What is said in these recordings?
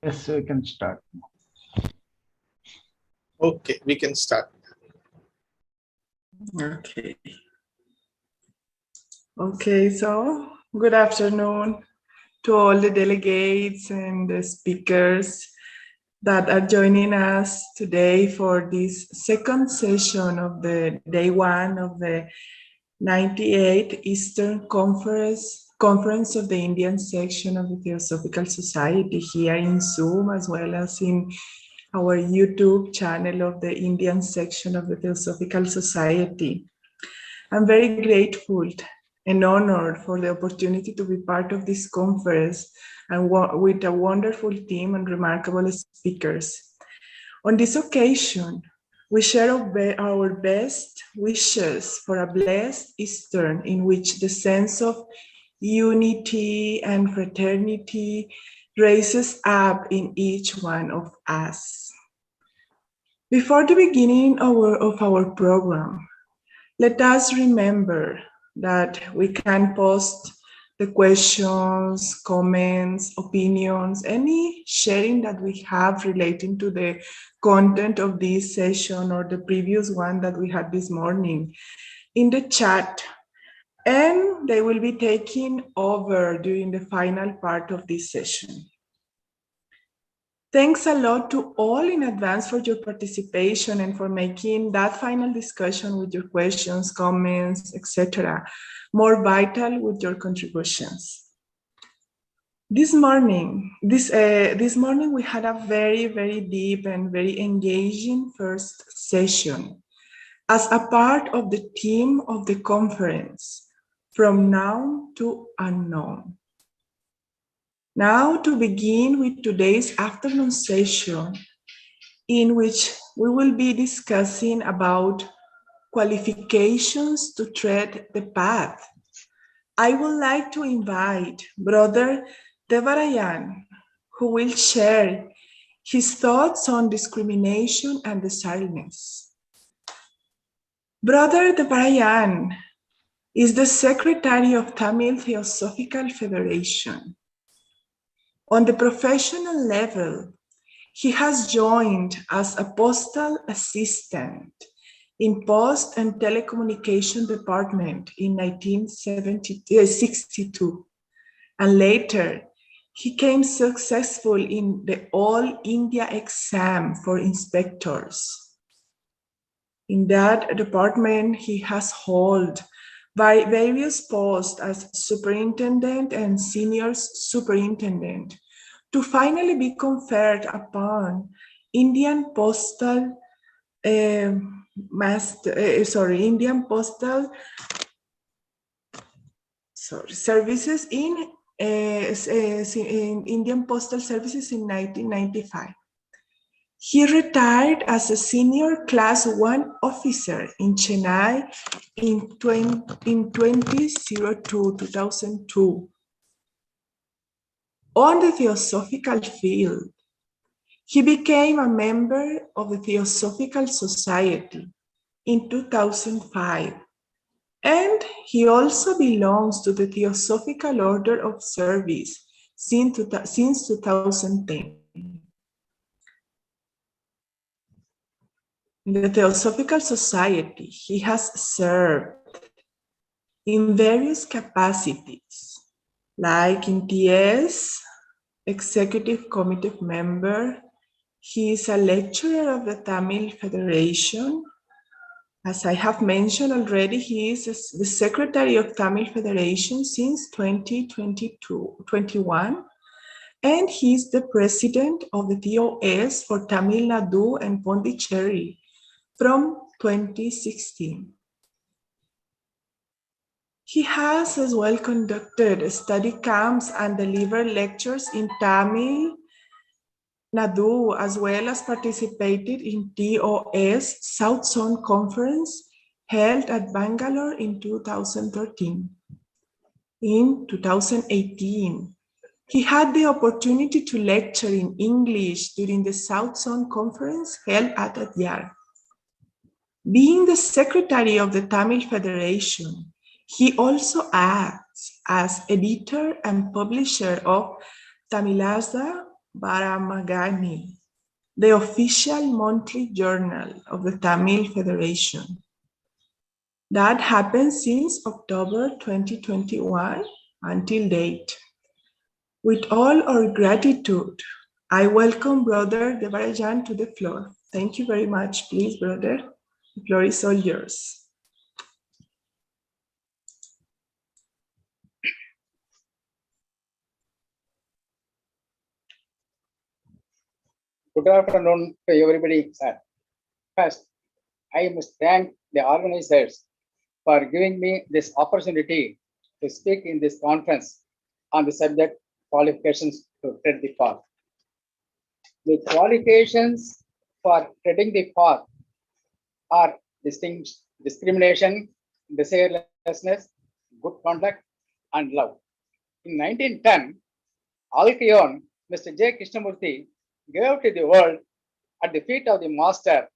Yes, we can start. Okay, we can start. Okay. Okay, so good afternoon to all the delegates and the speakers that are joining us today for this second session of the day one of the 98th Eastern Conference of the Indian section of the Theosophical Society here in Zoom, as well as in our YouTube channel of the Indian section of the Theosophical Society. I'm very grateful and honored for the opportunity to be part of this conference and with a wonderful team and remarkable speakers. On this occasion, we share our best wishes for a blessed Easter in which the sense of unity and fraternity raises up in each one of us. Before the beginning of our program, let us remember that we can post the questions, comments, opinions, any sharing that we have relating to the content of this session or the previous one that we had this morning in the chat, and they will be taken over during the final part of this session. Thanks a lot to all in advance for your participation and for making that final discussion with your questions, comments, etc. more vital with your contributions. This morning we had a very, very deep and very engaging first session as a part of the theme of the conference, From Known to Unknown. Now to begin with today's afternoon session, in which we will be discussing about qualifications to tread the path. I would like to invite Brother Devarajan, who will share his thoughts on discrimination and desirelessness. Brother Devarajan is the Secretary of Tamil Theosophical Federation. On the professional level, he has joined as a postal assistant in Post and Telecommunication Department in 1962, and later he became successful in the All India exam for inspectors. In that department, he has held various posts as superintendent and senior superintendent to finally be conferred upon Indian Postal Services in Indian Postal Services in 1995. He retired as a senior class 1 officer in Chennai in 2002. On the theosophical field, he became a member of the Theosophical Society in 2005, and he also belongs to the Theosophical Order of Service since 2010. In the Theosophical Society, he has served in various capacities, like in TS, Executive Committee member. He is a lecturer of the Tamil Federation. As I have mentioned already, he is the Secretary of Tamil Federation since 2021, and he is the President of the TOS for Tamil Nadu and Pondicherry from 2016. He has as well conducted study camps and delivered lectures in Tamil Nadu, as well as participated in TOS South Zone Conference held at Bangalore in 2013. In 2018, he had the opportunity to lecture in English during the South Zone Conference held at Adyar. Being the secretary of the Tamil Federation, he also acts as editor and publisher of Tamilasa Varamagani, the official monthly journal of the Tamil Federation. That happened since October 2021 until date. With all our gratitude, I welcome Brother Devarajan to the floor. Thank you very much. Please, brother, the floor is all yours. Good afternoon to everybody, sir. First, I must thank the organizers for giving me this opportunity to speak in this conference on the subject qualifications to tread the path. The qualifications for treading the path are discrimination, desirelessness, good conduct, and love. In 1910, Alkion, Mr. J. Krishnamurti, gave to the world at the feet of the master,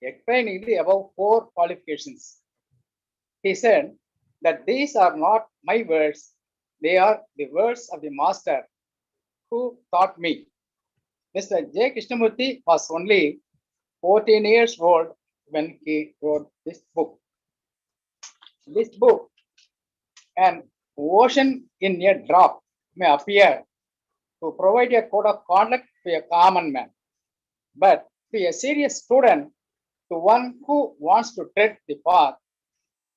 explaining the above 4 qualifications. He said that these are not my words, they are the words of the master who taught me. Mr. J. Krishnamurti was only 14 years old when he wrote this book. This book, An Ocean in a Drop, may appear to provide a code of conduct to a common man, but to a serious student, to one who wants to tread the path,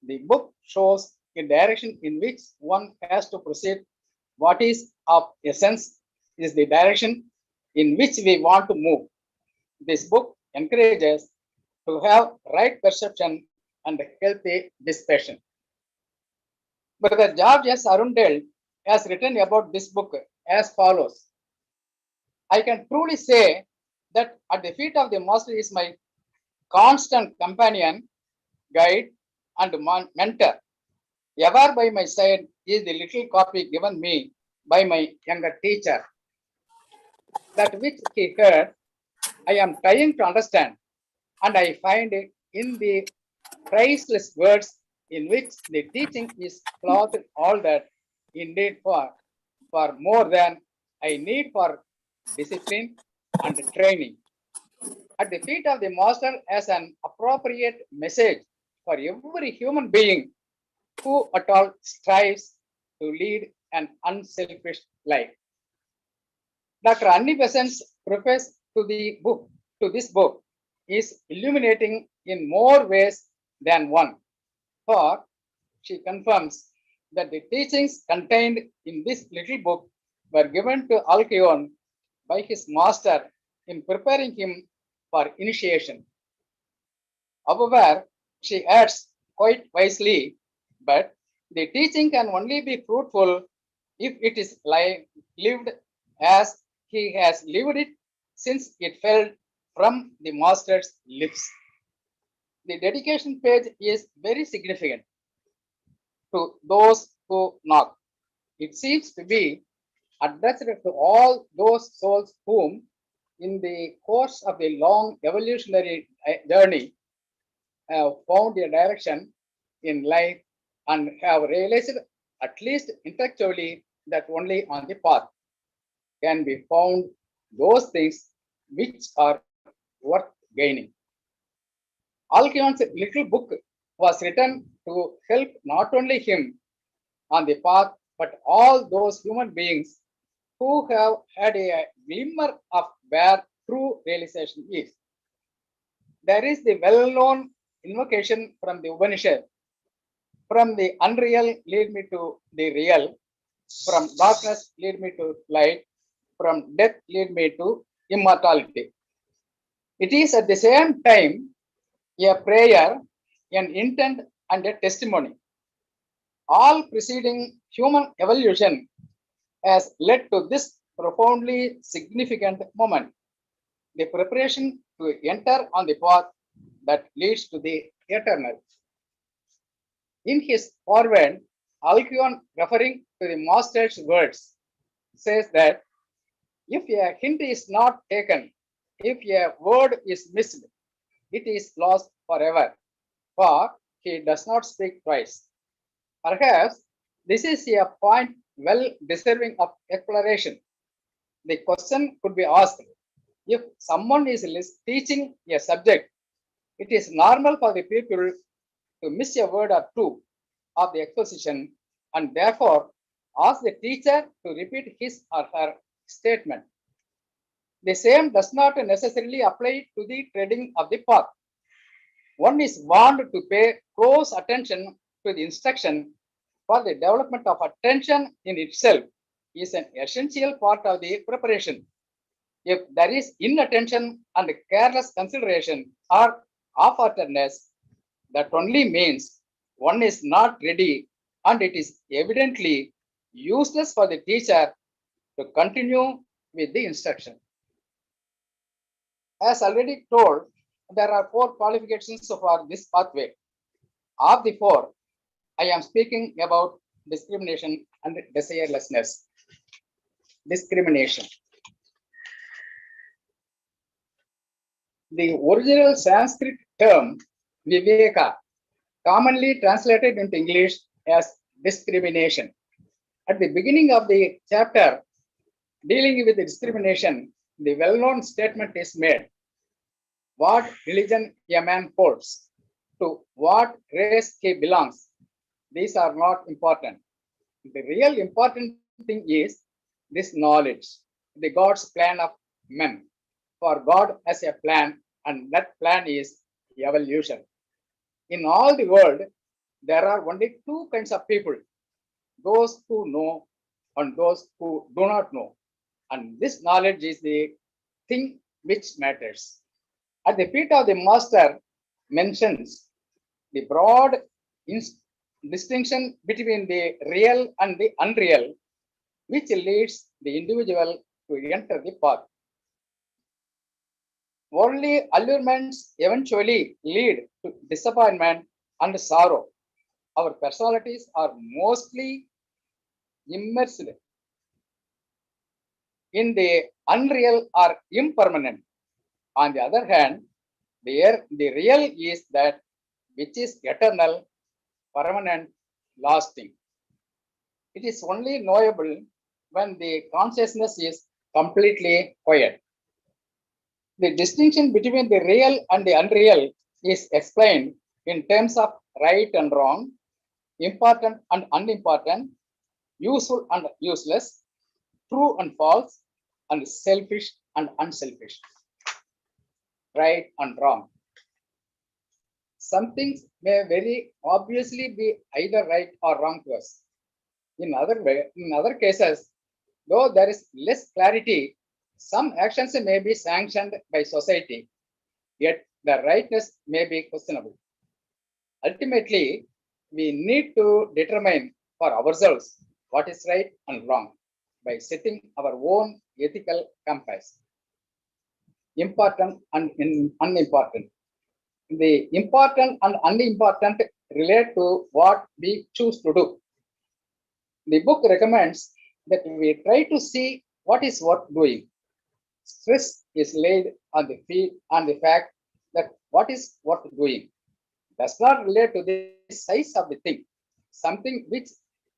the book shows a direction in which one has to proceed. What is of essence is the direction in which we want to move. This book encourages to have right perception and healthy discussion. Brother George S. Arundel has written about this book as follows. I can truly say that at the feet of the master is my constant companion, guide, and mentor. Ever by my side is the little copy given me by my younger teacher. That which he heard, I am trying to understand, and I find it in the priceless words in which the teaching is clothed all that indeed for more than I need for discipline and training. At the feet of the master as an appropriate message for every human being who at all strives to lead an unselfish life. Dr. Annie Besant's preface to this book is illuminating in more ways than one. For she confirms that the teachings contained in this little book were given to Alkion by his master in preparing him for initiation. However, she adds quite wisely, but the teaching can only be fruitful if it is lived as he has lived it since it fell from the master's lips. The dedication page is very significant to those who knock. It seems to be addressed to all those souls whom, in the course of the long evolutionary journey, have found a direction in life and have realized, at least intellectually, that only on the path can be found those things which are worth gaining. Alkion's little book was written to help not only him on the path, but all those human beings who have had a glimmer of where true realization is. There is the well-known invocation from the Upanishad: from the unreal lead me to the real, from darkness lead me to light, from death lead me to immortality. It is at the same time a prayer, an intent, and a testimony. All preceding human evolution has led to this profoundly significant moment, the preparation to enter on the path that leads to the eternal. In his foreword, Alkion, referring to the master's words, says that if a hint is not taken, if a word is missed, it is lost forever, for he does not speak twice. Perhaps this is a point well deserving of exploration. The question could be asked, if someone is teaching a subject, it is normal for the people to miss a word or two of the exposition and therefore ask the teacher to repeat his or her statement. The same does not necessarily apply to the treading of the path. One is warned to pay close attention to the instruction, for the development of attention in itself is an essential part of the preparation. If there is inattention and careless consideration or half-heartedness, that only means one is not ready and it is evidently useless for the teacher to continue with the instruction. As already told, there are 4 qualifications for this pathway. Of the 4, I am speaking about discrimination and desirelessness. Discrimination. The original Sanskrit term viveka, commonly translated into English as discrimination. At the beginning of the chapter dealing with the discrimination, the well-known statement is made: what religion a man holds, to what race he belongs, these are not important. The real important thing is this knowledge, the God's plan of men. For God has a plan, and that plan is evolution. In all the world, there are only 2 kinds of people: those who know and those who do not know. And this knowledge is the thing which matters. At the feet of the master mentions the broad distinction between the real and the unreal, which leads the individual to enter the path. Worldly allurements eventually lead to disappointment and sorrow. Our personalities are mostly immersed in the unreal or impermanent. On the other hand, the real is that which is eternal, permanent, lasting. It is only knowable when the consciousness is completely quiet. The distinction between the real and the unreal is explained in terms of right and wrong, important and unimportant, useful and useless, true and false, and selfish and unselfish. Right and wrong. Some things may very obviously be either right or wrong to us. In other cases, though there is less clarity, some actions may be sanctioned by society, yet the rightness may be questionable. Ultimately, we need to determine for ourselves what is right and wrong by setting our own ethical compass. Important and unimportant. The important and unimportant relate to what we choose to do. The book recommends that we try to see what is worth doing. Stress is laid on the fact that what is worth doing does not relate to the size of the thing. Something which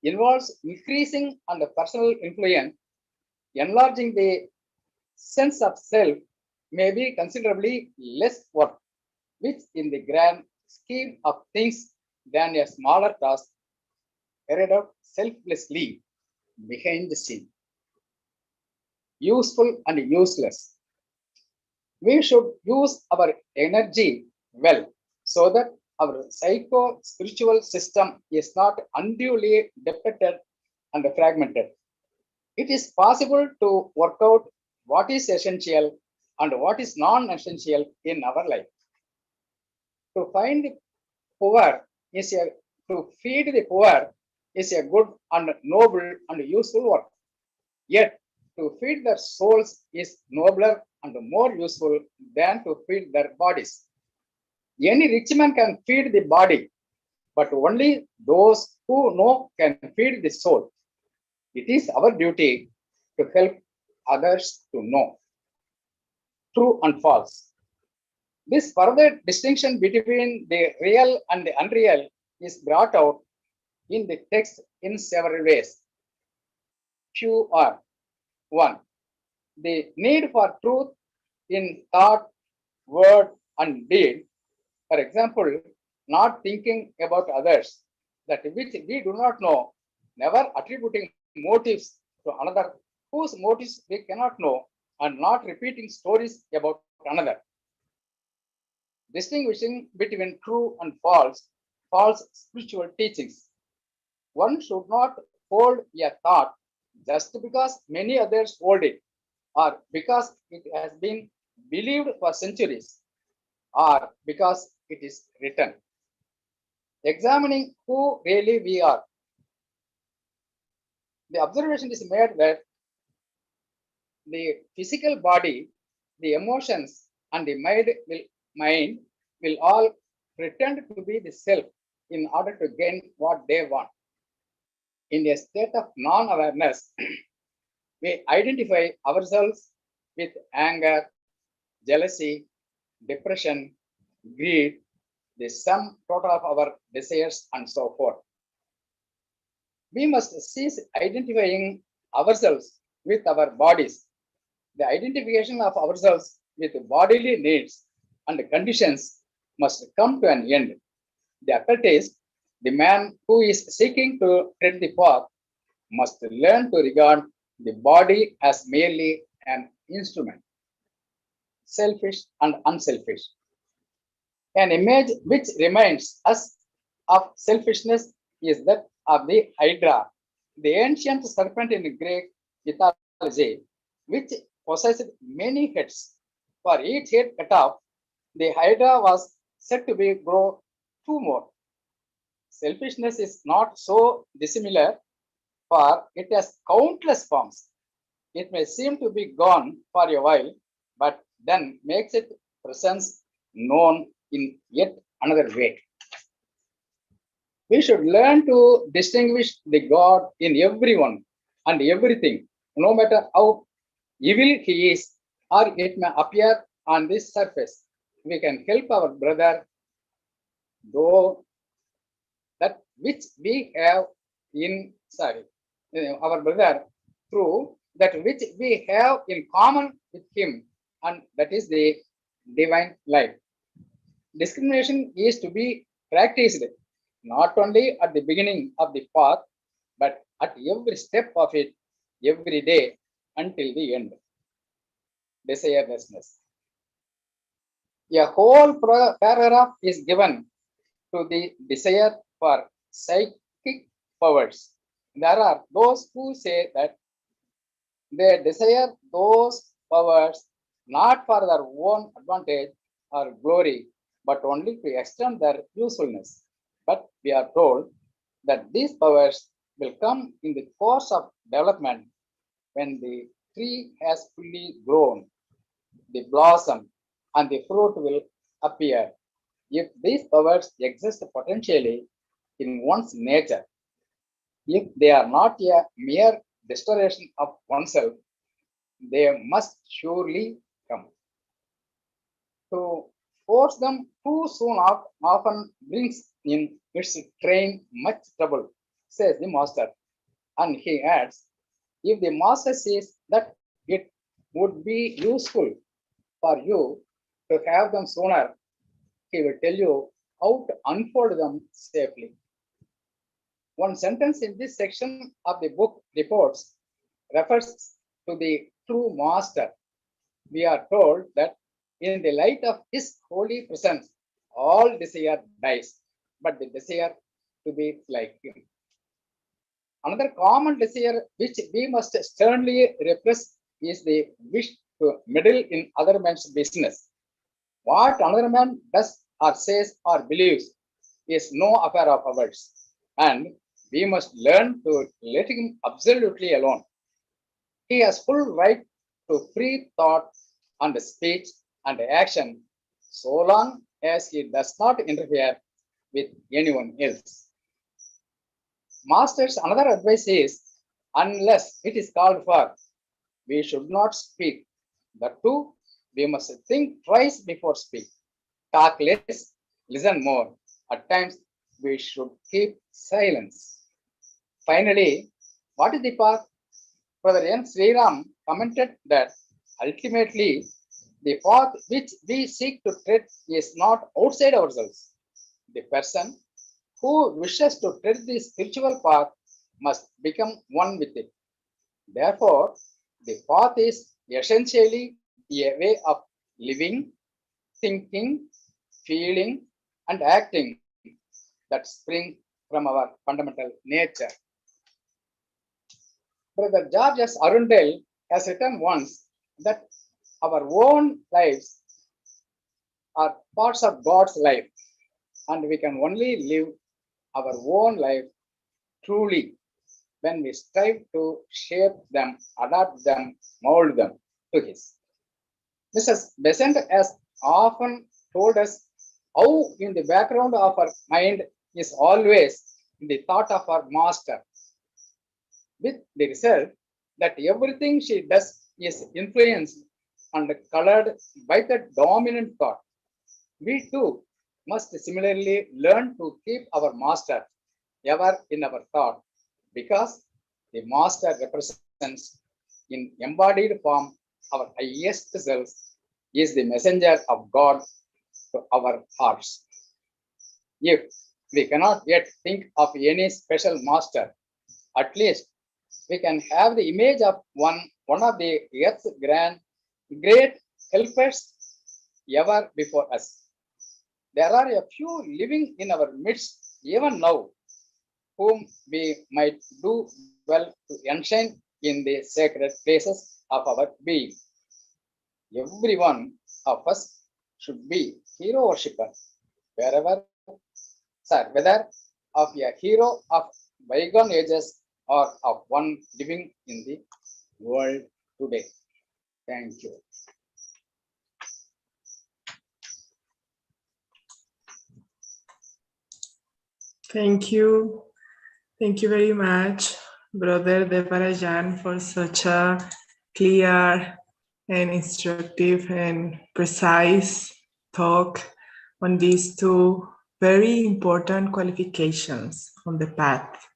involves increasing on the personal influence, enlarging the sense of self, may be considerably less worth, which in the grand scheme of things than a smaller task carried out selflessly behind the scene. Useful and useless. We should use our energy well so that our psycho-spiritual system is not unduly depleted and fragmented. It is possible to work out what is essential and what is non-essential in our life. To find the poor to feed the poor is a good and noble and useful work. Yet to feed their souls is nobler and more useful than to feed their bodies. Any rich man can feed the body, but only those who know can feed the soul. It is our duty to help others to know true and false. This further distinction between the real and the unreal is brought out in the text in several ways. Few are: 1. the need for truth in thought, word, and deed. For example, not thinking about others, that which we do not know, never attributing motives to another whose motives we cannot know, and not repeating stories about another. Distinguishing between true and false spiritual teachings. One should not hold a thought just because many others hold it, or because it has been believed for centuries, or because it is written. Examining who really we are. The observation is made that the physical body, the emotions, and the mind will all pretend to be the self in order to gain what they want. In a state of non-awareness, we identify ourselves with anger, jealousy, depression, greed, the sum total of our desires, and so forth. We must cease identifying ourselves with our bodies. The identification of ourselves with bodily needs and conditions must come to an end. The occultist, the man who is seeking to tread the path, must learn to regard the body as merely an instrument, selfish and unselfish. An image which reminds us of selfishness is that of the Hydra, the ancient serpent in Greek mythology, which possessed many heads. For each head cut off, the Hydra was said to be grow two more. Selfishness is not so dissimilar, for it has countless forms. It may seem to be gone for a while, but then makes its presence known in yet another way. We should learn to distinguish the God in everyone and everything, no matter how evil he is, or it may appear on this surface. We can help our brother, though that which we have our brother through that which we have in common with him, and that is the divine life. Discrimination is to be practiced not only at the beginning of the path, but at every step of it, every day until the end. Desirelessness. A whole paragraph is given to the desire for psychic powers. There are those who say that they desire those powers not for their own advantage or glory, but only to extend their usefulness. But we are told that these powers will come in the course of development when the tree has fully grown, the blossom and the fruit will appear. If these powers exist potentially in one's nature, if they are not a mere restoration of oneself, they must surely come. To force them too soon often brings in its train much trouble, says the master. And he adds, if the master says that it would be useful for you to have them sooner, he will tell you how to unfold them safely. One sentence in this section of the book reports refers to the true master. We are told that in the light of his holy presence, all desire dies, but the desire to be like him. Another common desire which we must sternly repress is the wish to meddle in other man's business. What another man does or says or believes is no affair of ours, and we must learn to let him absolutely alone. He has full right to free thought and speech and action so long as he does not interfere with anyone else. Master's another advice is, unless it is called for, we should not speak. The two, we must think twice before speak. Talk less, listen more. At times, we should keep silence. Finally, what is the path? Brother N. Sairam commented that Ultimately, the path which we seek to tread is not outside ourselves. The person who wishes to tread the spiritual path must become one with it. Therefore, the path is essentially a way of living, thinking, feeling, and acting that spring from our fundamental nature. Brother George S. Arundel has written once that our own lives are parts of God's life, and we can only live our own life truly when we strive to shape them, adapt them, mold them to His. Mrs. Besant has often told us how in the background of our mind is always the thought of our master, with the result that everything she does is influenced and colored by the dominant thought. We too must similarly learn to keep our master ever in our thought, because the master represents in embodied form our highest self, is the messenger of God to our hearts. If we cannot yet think of any special master, at least we can have the image of one of the earth's great helpers ever before us. There are a few living in our midst even now, whom we might do well to enshrine in the sacred places of our being. Every one of us should be hero worshipper, whether of a hero of bygone ages or of one living in the world today. Thank you. Thank you. Thank you very much, Brother Devarajan, for such a clear and instructive and precise talk on these two very important qualifications on the path.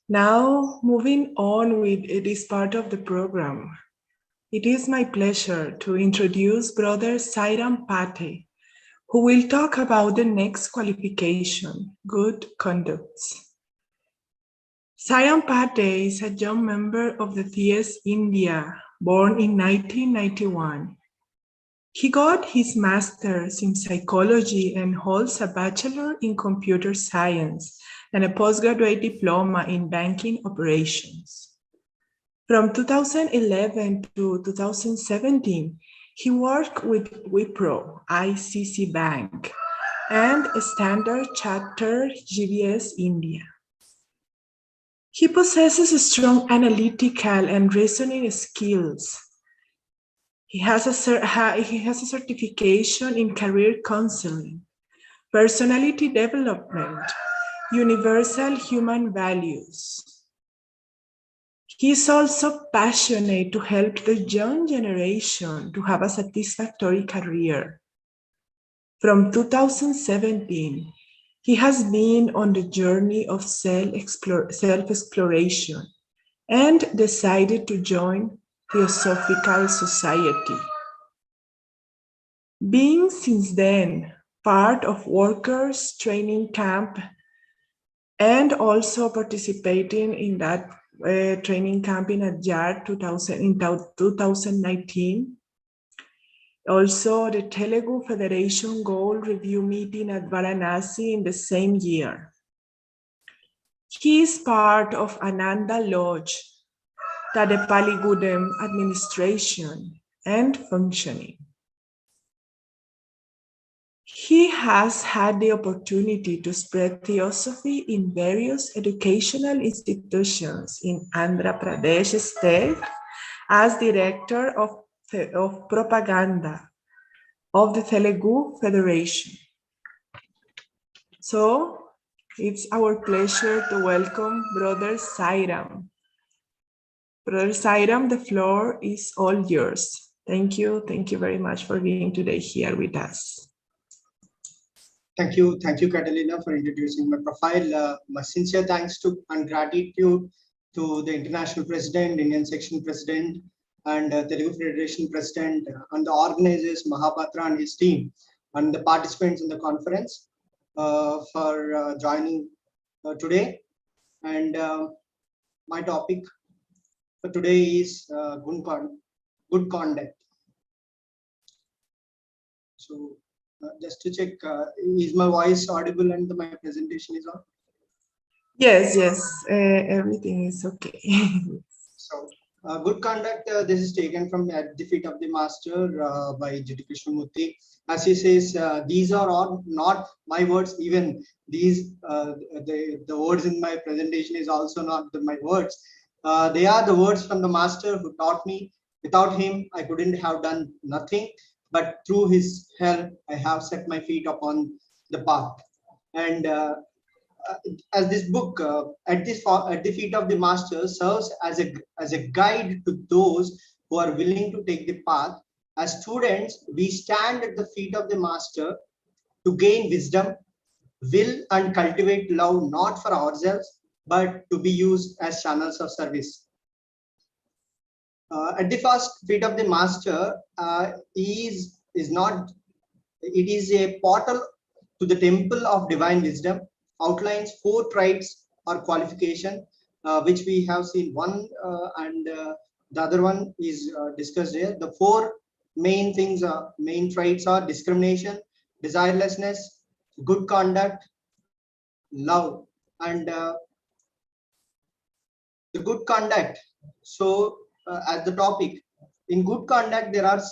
Now, moving on with this part of the program, it is my pleasure to introduce Brother Sairam Pate, who will talk about the next qualification, good conducts. Sairam Pate is a young member of the TS India, born in 1991. He got his master's in psychology and holds a bachelor in computer science and a postgraduate diploma in banking operations. From 2011 to 2017, he worked with Wipro, ICC Bank, and Standard Chapter GBS India. He possesses strong analytical and reasoning skills. He has a certification in career counseling, personality development, universal human values. He is also passionate to help the young generation to have a satisfactory career. From 2017, he has been on the journey of self-exploration and decided to join Theosophical Society. Being since then part of workers' training camp and also participating in that training camp in Adyar in 2019. Also the Telugu Federation Goal Review meeting at Varanasi in the same year. He is part of Ananda Lodge, Tadepalligudem administration and functioning. He has had the opportunity to spread theosophy in various educational institutions in Andhra Pradesh state as director of propaganda of the Telugu Federation. So it's our pleasure to welcome Brother Sairam. Brother Sairam, the floor is all yours. Thank you very much for being today here with us. Thank you, Catalina, for introducing my profile. My sincere thanks to and gratitude to the International President, Indian Section President, and Telugu Federation President, and the organizers Mahapatra and his team, and the participants in the conference for joining today. And my topic for today is good conduct. So just to check, is my voice audible and my presentation is on? Yes, everything is okay. So good conduct, this is taken from At the Feet of the Master by J.T. Krishnamurti. As he says, these are all not my words. Even these, the words in my presentation is also not my words. They are the words from the Master who taught me. Without him, I couldn't have done nothing. But through his help, I have set my feet upon the path. And as this book at the feet of the master serves as a guide to those who are willing to take the path. As students, we stand at the feet of the master to gain wisdom, will, and cultivate love, not for ourselves, but to be used as channels of service. At the first feet of the master is not. It is a portal to the temple of divine wisdom. Outlines 4 traits or qualification, which we have seen one and the other one is discussed here. The 4 main things, main traits are discrimination, desirelessness, good conduct, love, and the good conduct. So as the topic, in good conduct, there are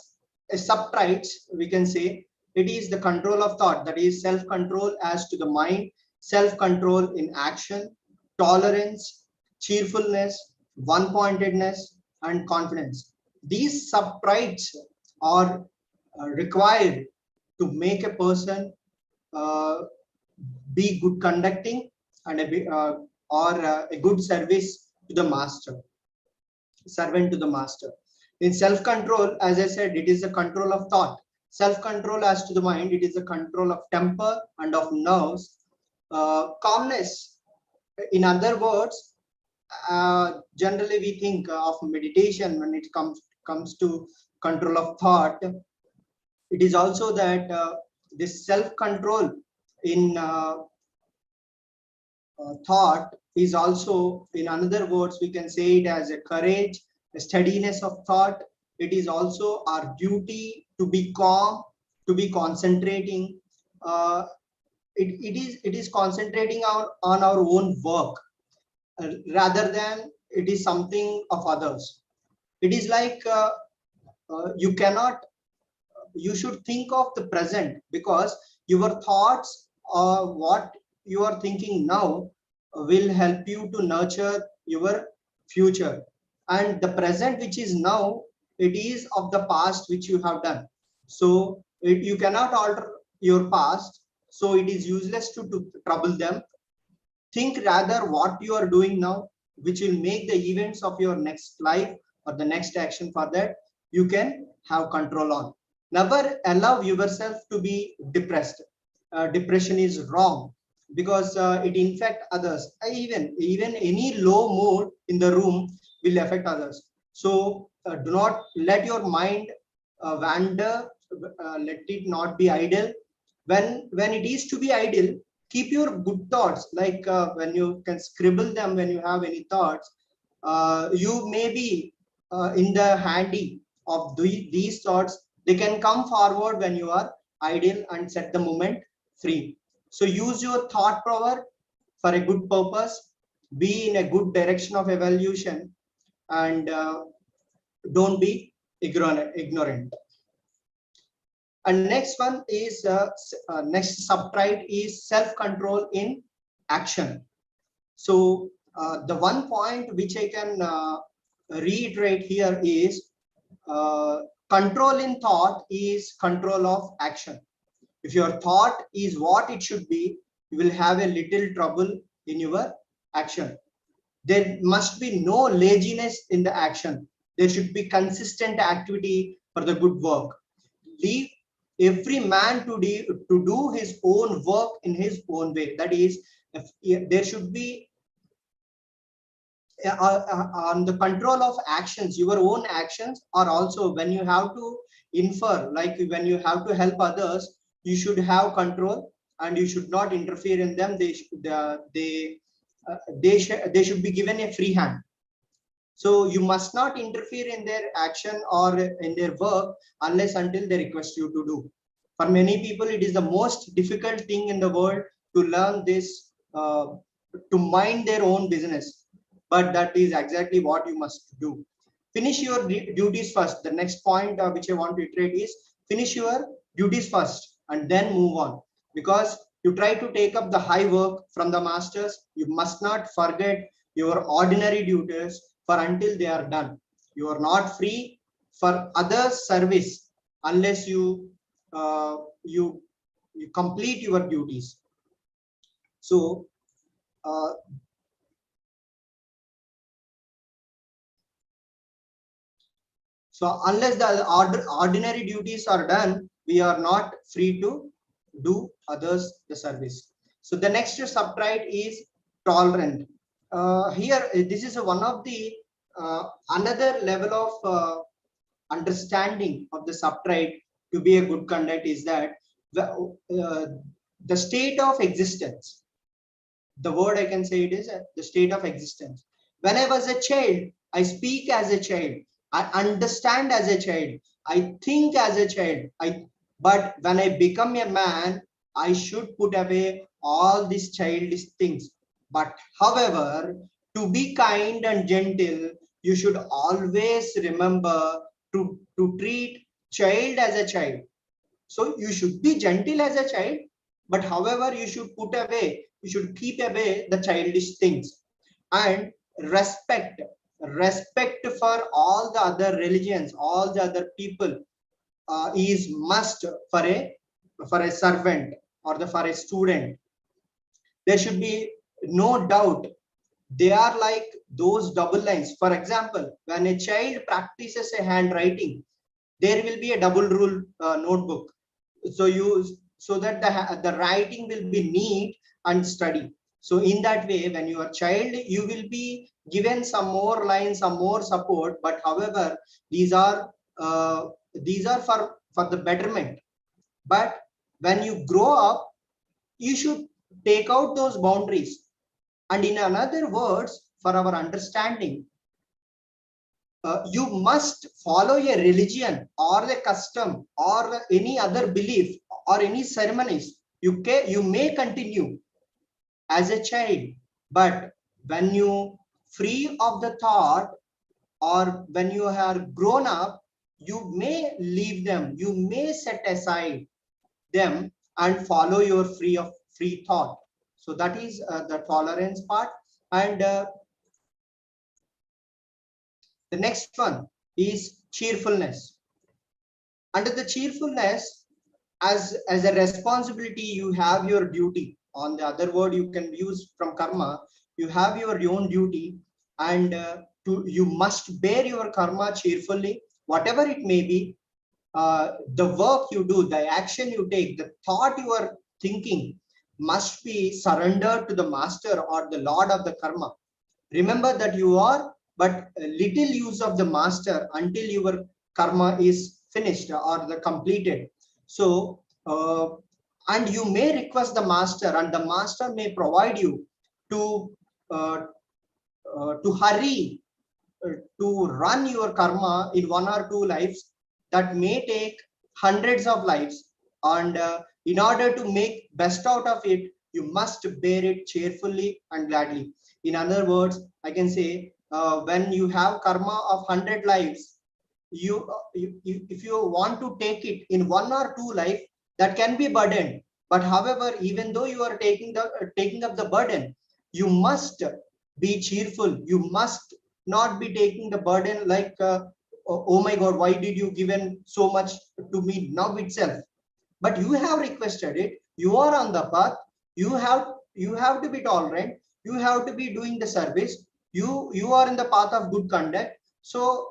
sub-traits, we can say. It is the control of thought, that is self-control as to the mind, self-control in action, tolerance, cheerfulness, one-pointedness, and confidence. These sub-traits are required to make a person be good conducting and a good service to the master, servant to the master. In self-control, as I said, it is the control of thought. Self-control as to the mind, it is the control of temper and of nerves. Calmness, in other words, generally we think of meditation when it comes to control of thought. It is also that this self-control in thought is also, in other words, we can say it as a courage, a steadiness of thought. It is also our duty to be calm, to be concentrating. It is concentrating on our own work rather than it is something of others. It is like you should think of the present, because your thoughts or what you are thinking now will help you to nurture your future. And the present, which is now, it is of the past which you have done. So you cannot alter your past. So it is useless to trouble them. Think rather what you are doing now, which will make the events of your next life or the next action for that you can have control on. Never allow yourself to be depressed. Depression is wrong, because it infects others. Even any low mood in the room will affect others. So do not let your mind wander. Let it not be idle. When it is to be idle, keep your good thoughts, like when you can scribble them when you have any thoughts. You may be in the handy of these thoughts. They can come forward when you are idle and set the moment free. So use your thought power for a good purpose. Be in a good direction of evolution, and don't be ignorant. And next one is next subtrait is self-control in action. So the one point which I can reiterate here is control in thought is control of action. If your thought is what it should be, you will have a little trouble in your action. There must be no laziness in the action. There should be consistent activity for the good work. Leave every man to do his own work in his own way. That is, there should be on the control of actions, your own actions, or also when you have to infer, like when you have to help others, you should have control and you should not interfere in them. They should be given a free hand. So you must not interfere in their action or in their work unless until they request you to do. For many people, it is the most difficult thing in the world to learn this, to mind their own business. But that is exactly what you must do. Finish your duties first. The next point which I want to iterate is finish your duties first and then move on. Because you try to take up the high work from the masters, you must not forget your ordinary duties for until they are done. You are not free for other service unless you complete your duties. So unless the ordinary duties are done, we are not free to do others the service. So the next subtype is tolerant. Here, this is one of the another level of understanding of the subtype to be a good conduct is that the state of existence. The word I can say it is the state of existence. When I was a child, I speak as a child. I understand as a child. I think as a child. But when I become a man, I should put away all these childish things. But however, to be kind and gentle, you should always remember to treat child as a child. So you should be gentle as a child, but however, you should put away, you should keep away the childish things. And respect for all the other religions, all the other people is must for a servant or for a student. There should be no doubt. They are like those double lines. For example, when a child practices a handwriting, there will be a double rule notebook. So that the writing will be neat and steady. So in that way, when you are child, you will be given some more lines, some more support. But however, these are for the betterment. But when you grow up, you should take out those boundaries. And in another words, for our understanding, you must follow a religion or a custom or any other belief or any ceremonies. You may continue as a child, but when you free of the thought or when you are grown up, you may leave them, you may set aside them and follow your free thought. So that is the tolerance part. And the next one is cheerfulness. Under the cheerfulness, as a responsibility, you have your duty. On the other word, you can use from karma, you have your own duty, and you must bear your karma cheerfully, whatever it may be. The work you do, the action you take, the thought you are thinking must be surrendered to the master or the lord of the karma. Remember that you are but little use of the master until your karma is finished or the completed. So and you may request the master, and the master may provide you to hurry to run your karma in 1 or 2 lives. That may take hundreds of lives, and in order to make best out of it, you must bear it cheerfully and gladly. In other words, I can say when you have karma of 100 lives, if you want to take it in 1 or 2 life, that can be burdened. But however, even though you are taking up the burden, you must be cheerful. You must not be taking the burden like oh my god, why did you given so much to me now itself? But you have requested it, you are on the path, you have to be tolerant, you have to be doing the service, you are in the path of good conduct. So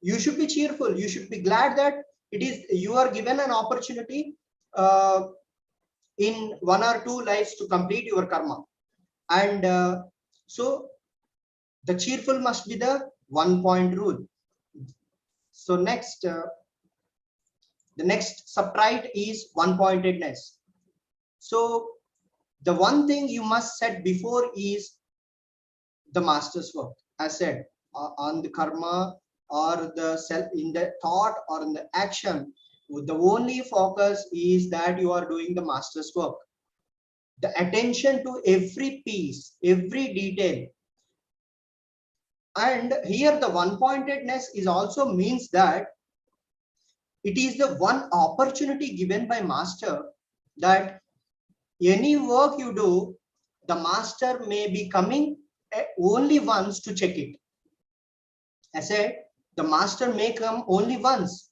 you should be cheerful, you should be glad that you are given an opportunity in 1 or 2 lives to complete your karma. And so The cheerful must be the 1-point rule. So next, the next subtype is one-pointedness. So the one thing you must set before is the master's work. As said, on the karma or the self, in the thought or in the action, the only focus is that you are doing the master's work. The attention to every piece, every detail. And here the one-pointedness is also means that it is the one opportunity given by master that any work you do, the master may be coming only once to check it. I said, the master may come only once.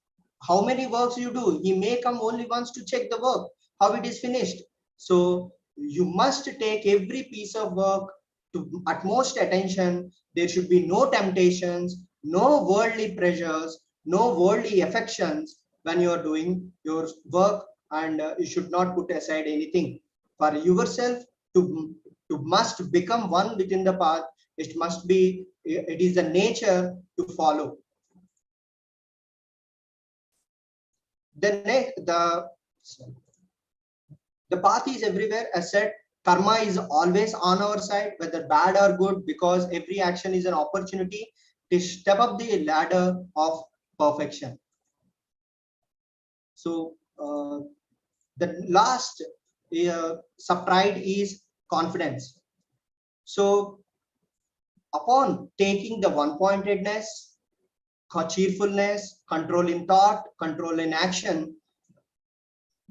How many works you do? He may come only once to check the work, how it is finished. So you must take every piece of work to utmost attention. There should be no temptations, no worldly pressures, no worldly affections when you are doing your work, and you should not put aside anything. For yourself to must become one within the path, it must be, it is the nature to follow. The path is everywhere. As said, karma is always on our side, whether bad or good, because every action is an opportunity to step up the ladder of perfection. So the last subtype is confidence. So upon taking the one-pointedness, cheerfulness, control in thought, control in action,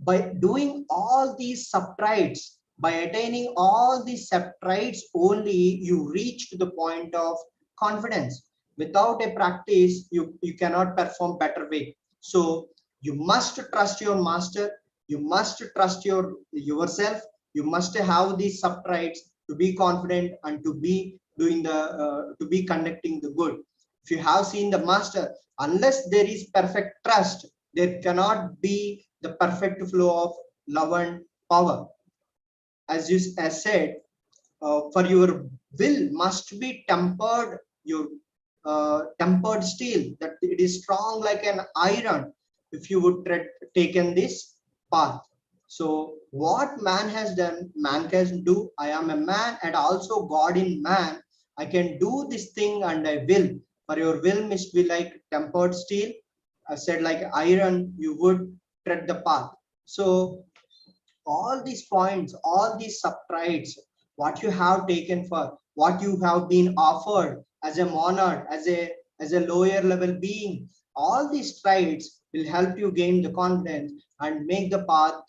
by doing all these subtypes, by attaining all these subtypes only, you reach to the point of confidence. Without a practice, you cannot perform better way. So you must trust your master, you must trust yourself, you must have these subtypes to be confident and to be doing the to be conducting the good. If you have seen the master, unless there is perfect trust, there cannot be the perfect flow of love and power. As said, for your will must be tempered, your tempered steel, that it is strong like an iron if you would taken this path. So what man has done, man can do. I am a man and also God in man. I can do this thing and I will. For your will must be like tempered steel. I said like iron, you would tread the path. So all these points, all these subtypes, what you have taken for, what you have been offered as a monad, as a lower level being, all these traits will help you gain the confidence and make the path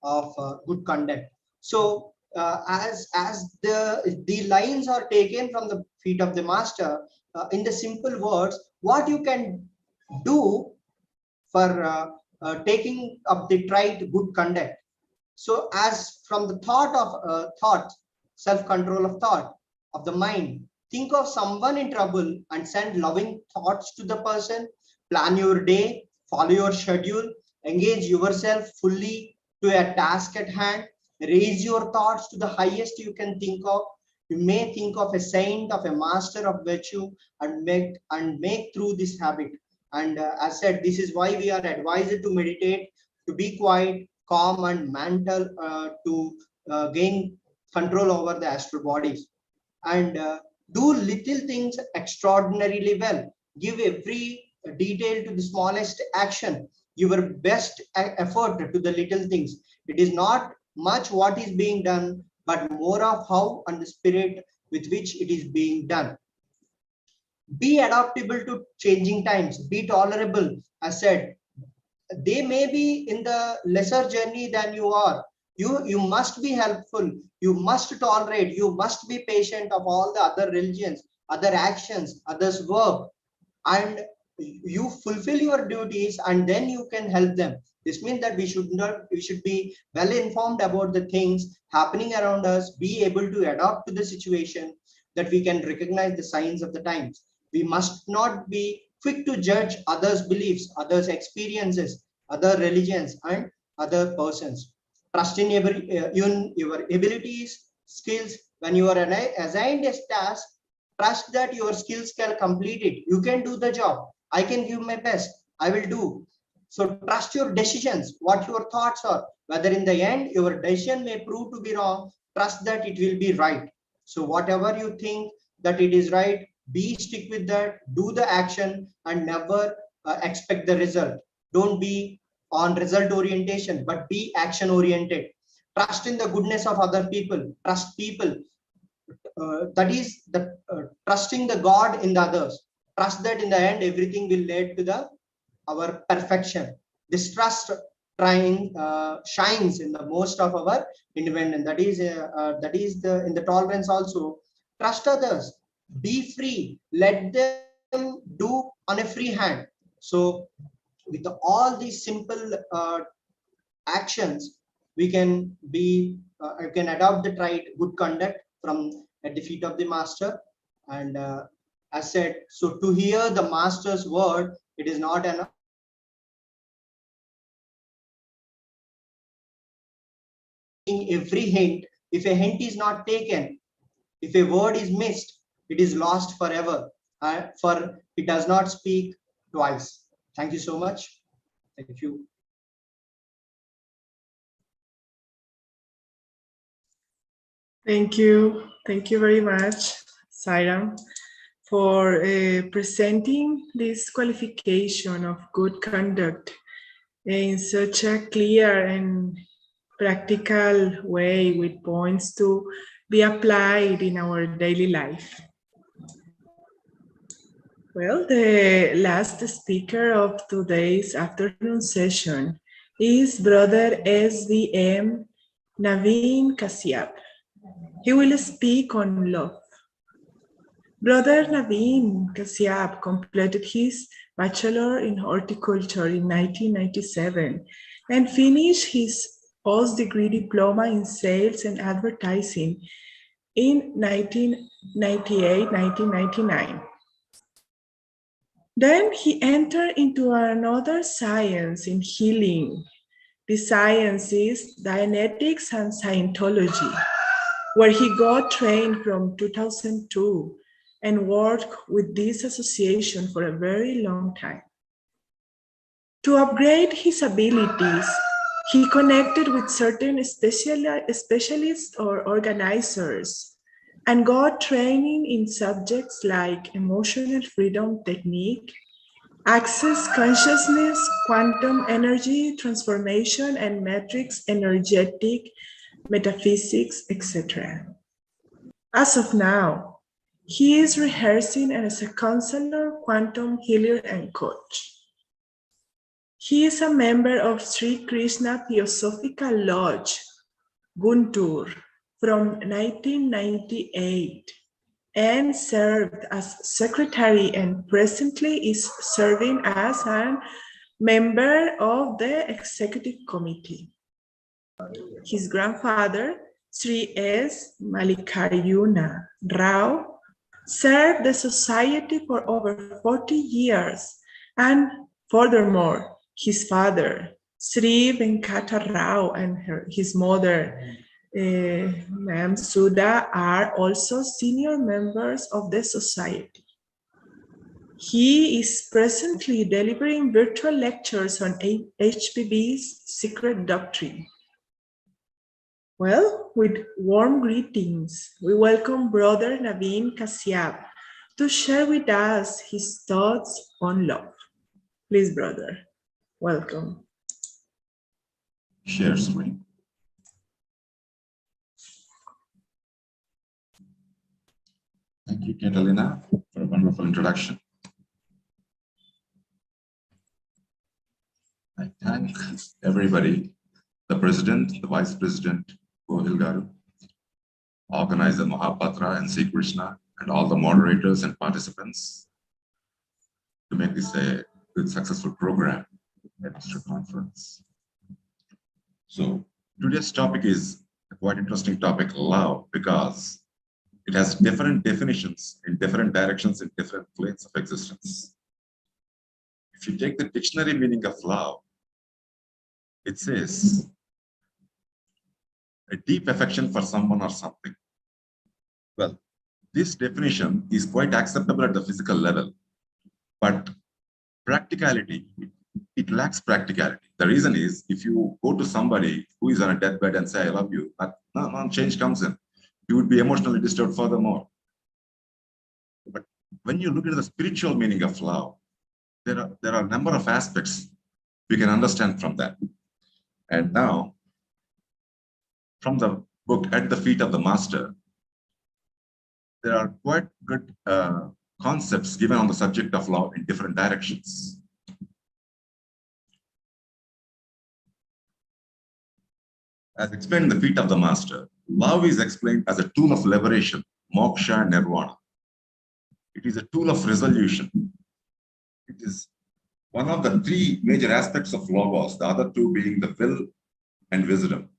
of good conduct. So as the lines are taken from the feet of the master, in the simple words, what you can do for taking up the trait good conduct. So as from the thought, self-control of thought, of the mind, think of someone in trouble and send loving thoughts to the person, plan your day, follow your schedule, engage yourself fully to a task at hand, raise your thoughts to the highest you can think of. You may think of a saint, of a master of virtue, and make through this habit. And as said, this is why we are advised to meditate, to be quiet, calm and mental, to gain control over the astral bodies, and do little things extraordinarily well. Give every detail to the smallest action, your best effort to the little things. It is not much what is being done, but more of how and the spirit with which it is being done. Be adaptable to changing times, be tolerable. As said, they may be in the lesser journey than you are. You must be helpful, you must tolerate, you must be patient of all the other religions, other actions, others work, and you fulfill your duties, and then you can help them. This means that we should be well informed about the things happening around us, be able to adapt to the situation, that we can recognize the signs of the times. We must not be quick to judge others' beliefs, others' experiences, other religions, and other persons. Trust in your abilities, skills. When you are assigned a task, Trust that your skills can complete it. You can do the job. I can give my best. I will do. So trust your decisions, what your thoughts are. Whether in the end your decision may prove to be wrong, trust that it will be right. So whatever you think that it is right, stick with that, do the action, and never expect the result. Don't be on result orientation, but be action oriented. Trust in the goodness of other people. Trust people. That is the trusting the God in the others. Trust that in the end everything will lead to the our perfection. This trust shines in the most of our independence. That is the in the tolerance also. Trust others. Be free. Let them do on a free hand. So with all these simple actions, we can be can adopt the right good conduct from at the feet of the master. And as said, so to hear the master's word, it is not an every hint. If a hint is not taken, if a word is missed, it is lost forever. For it does not speak twice. Thank you so much. Thank you. Thank you. Thank you very much, Sairam, for presenting this qualification of good conduct in such a clear and practical way with points to be applied in our daily life. Well, the last speaker of today's afternoon session is Brother S.V.M. Naveen Kasyap. He will speak on love. Brother Naveen Kasyap completed his Bachelor in Horticulture in 1997 and finished his post-degree diploma in Sales and Advertising in 1998-1999. Then he entered into another science in healing. The science is Dianetics and Scientology, where he got trained from 2002 and worked with this association for a very long time. To upgrade his abilities, he connected with certain specialists or organizers and got training in subjects like emotional freedom technique, access consciousness, quantum energy transformation, and matrix energetic metaphysics, etc. As of now, he is rehearsing as a counselor, quantum healer, and coach. He is a member of Sri Krishna Theosophical Lodge, Guntur, from 1998 and served as secretary and presently is serving as a member of the executive committee. His grandfather, Sri S. Mallikarjuna Rao, served the society for over 40 years, and furthermore, his father, Sri Venkata Rao, and his mother, Ma'am Sudha, are also senior members of the society. He is presently delivering virtual lectures on HPB's secret doctrine. Well, with warm greetings, we welcome Brother Naveen Kasyap to share with us his thoughts on love. Please, brother, welcome. Share screen. Thank you, Catalina, for a wonderful introduction. I thank everybody, the President, the Vice President, Gohil Garu, organizer Mahapatra and C. Krishna, and all the moderators and participants to make this a good, successful program at this conference. So today's topic is a quite interesting topic, love, because it has different definitions in different directions in different planes of existence. If you take the dictionary meaning of love, it says a deep affection for someone or something. Well, This definition is quite acceptable at the physical level, but practicality, it lacks practicality. The reason is, if you go to somebody who is on a deathbed and say, I love you, no change comes in. You would be emotionally disturbed furthermore. But when you look at the spiritual meaning of love, there are a number of aspects we can understand from that. And now, from the book At the Feet of the Master, there are quite good concepts given on the subject of love in different directions. As explained in the Feet of the Master, love is explained as a tool of liberation, moksha, nirvana. It is a tool of resolution. It is one of the three major aspects of logos, the other two being the will and wisdom.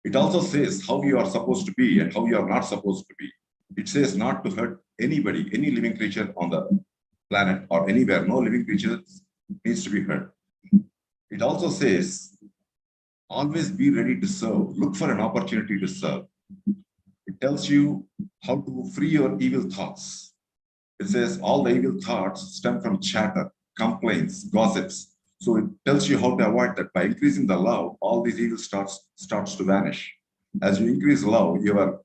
It also says how you are supposed to be and how you are not supposed to be. It says not to hurt anybody, any living creature on the planet or anywhere. No living creature needs to be hurt. It also says always be ready to serve. Look for an opportunity to serve. It tells you how to free your evil thoughts. It says all the evil thoughts stem from chatter, complaints, gossips. So it tells you how to avoid that. By increasing the love, all these evil starts to vanish. As you increase love, your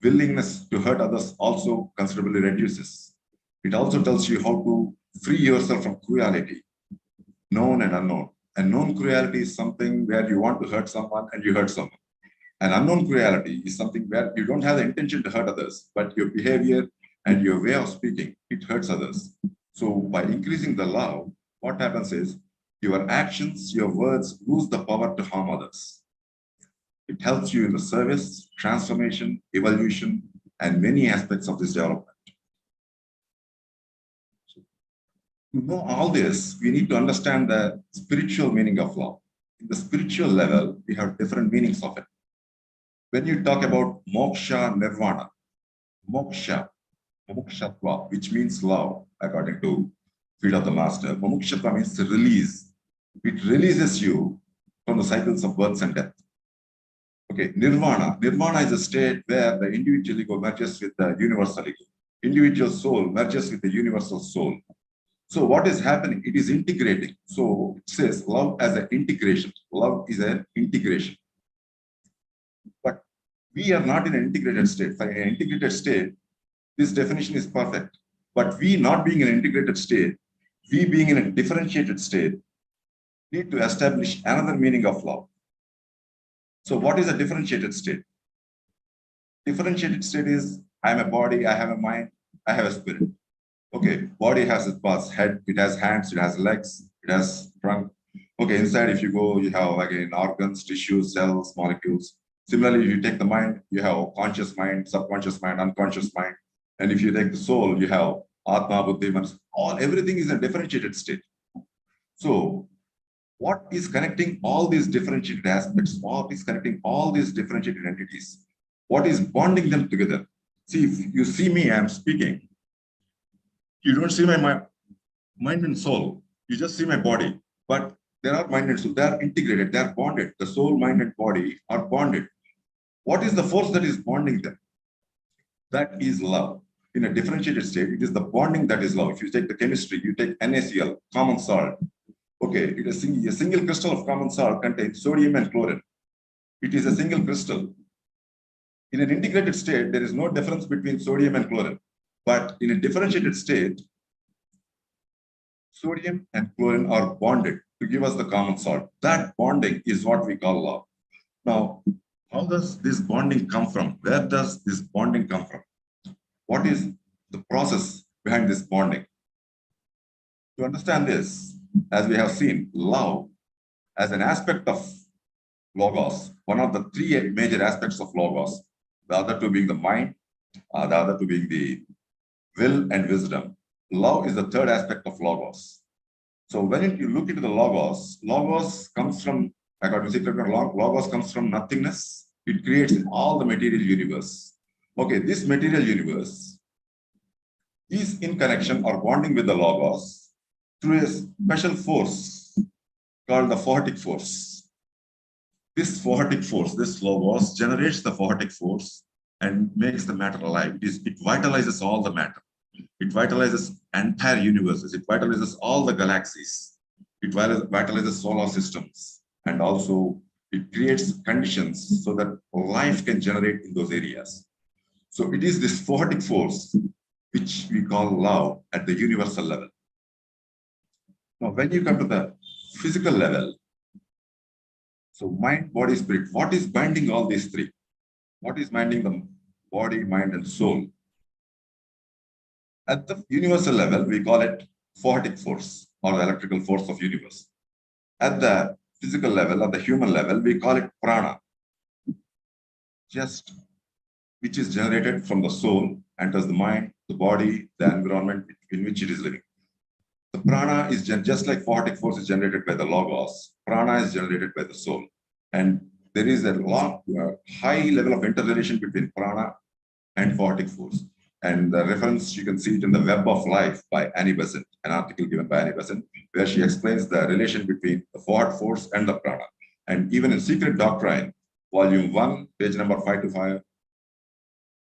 willingness to hurt others also considerably reduces. It also tells you how to free yourself from cruelty, known and unknown. And known cruelty is something where you want to hurt someone and you hurt someone. And unknown cruelty is something where you don't have the intention to hurt others, but your behavior and your way of speaking, it hurts others. So by increasing the love, what happens is your actions, your words lose the power to harm others. It helps you in the service, transformation, evolution, and many aspects of this development. So, to know all this, we need to understand the spiritual meaning of love. In the spiritual level, we have different meanings of it. When you talk about moksha, nirvana, moksha, mumukshvatva, which means love, according to Feet of the Master. Mumukshvatva means to release. It releases you from the cycles of birth and death. Okay, nirvana. Nirvana is a state where the individual ego merges with the universal ego. Individual soul merges with the universal soul. So what is happening? It is integrating. So it says love as an integration. Love is an integration. But we are not in an integrated state. For an integrated state, this definition is perfect. But we not being in an integrated state, we being in a differentiated state, need to establish another meaning of love. So what is a differentiated state? Differentiated state is, I am a body, I have a mind, I have a spirit. Okay, body has its parts, head, it has hands, it has legs, it has trunk. Okay, inside if you go, you have again organs, tissues, cells, molecules. Similarly, if you take the mind, you have conscious mind, subconscious mind, unconscious mind. And if you take the soul, you have Atma, Buddhi, Manas. Everything is a differentiated state. So what is connecting all these differentiated aspects? What is connecting all these differentiated entities? What is bonding them together? See, if you see me, I'm speaking. You don't see my mind and soul. You just see my body. But there are mind and soul. They are integrated. They are bonded. The soul, mind, and body are bonded. What is the force that is bonding them? That is love. In a differentiated state, it is the bonding that is love. If you take the chemistry, you take NaCl, common salt. Okay, it is a single crystal of common salt contains sodium and chlorine. It is a single crystal. In an integrated state, there is no difference between sodium and chlorine. But in a differentiated state, sodium and chlorine are bonded to give us the common salt. That bonding is what we call love. Now, how does this bonding come from? Where does this bonding come from? What is the process behind this bonding? To understand this, as we have seen, love as an aspect of logos, one of the three major aspects of logos, the other two being the mind, the other two being the will and wisdom. Love is the third aspect of logos. So when you look into the logos comes from, according to Secret, logos comes from nothingness. It creates all the material universe. Okay, this material universe is in connection or bonding with the logos through a special force called the photic force. This photic force, this logos generates the photic force and makes the matter alive. It vitalizes all the matter. It vitalizes entire universes. It vitalizes all the galaxies. It vitalizes solar systems. And also it creates conditions so that life can generate in those areas. So it is this poetic force which we call love at the universal level. Now, when you come to the physical level, so mind, body, spirit, what is binding all these three? What is binding the body, mind, and soul? At the universal level, we call it poetic force or the electrical force of universe. At the physical level, at the human level, we call it prana, just which is generated from the soul, enters the mind, the body, the environment in which it is living. The prana is just like poetic force is generated by the logos. Prana is generated by the soul. And there is a high level of interrelation between prana and poetic force. And the reference, you can see it in the Web of Life by Annie Besant, an article given by Annie Besant, where she explains the relation between the poetic force and the prana. And even in Secret Doctrine, volume 1, page number 525,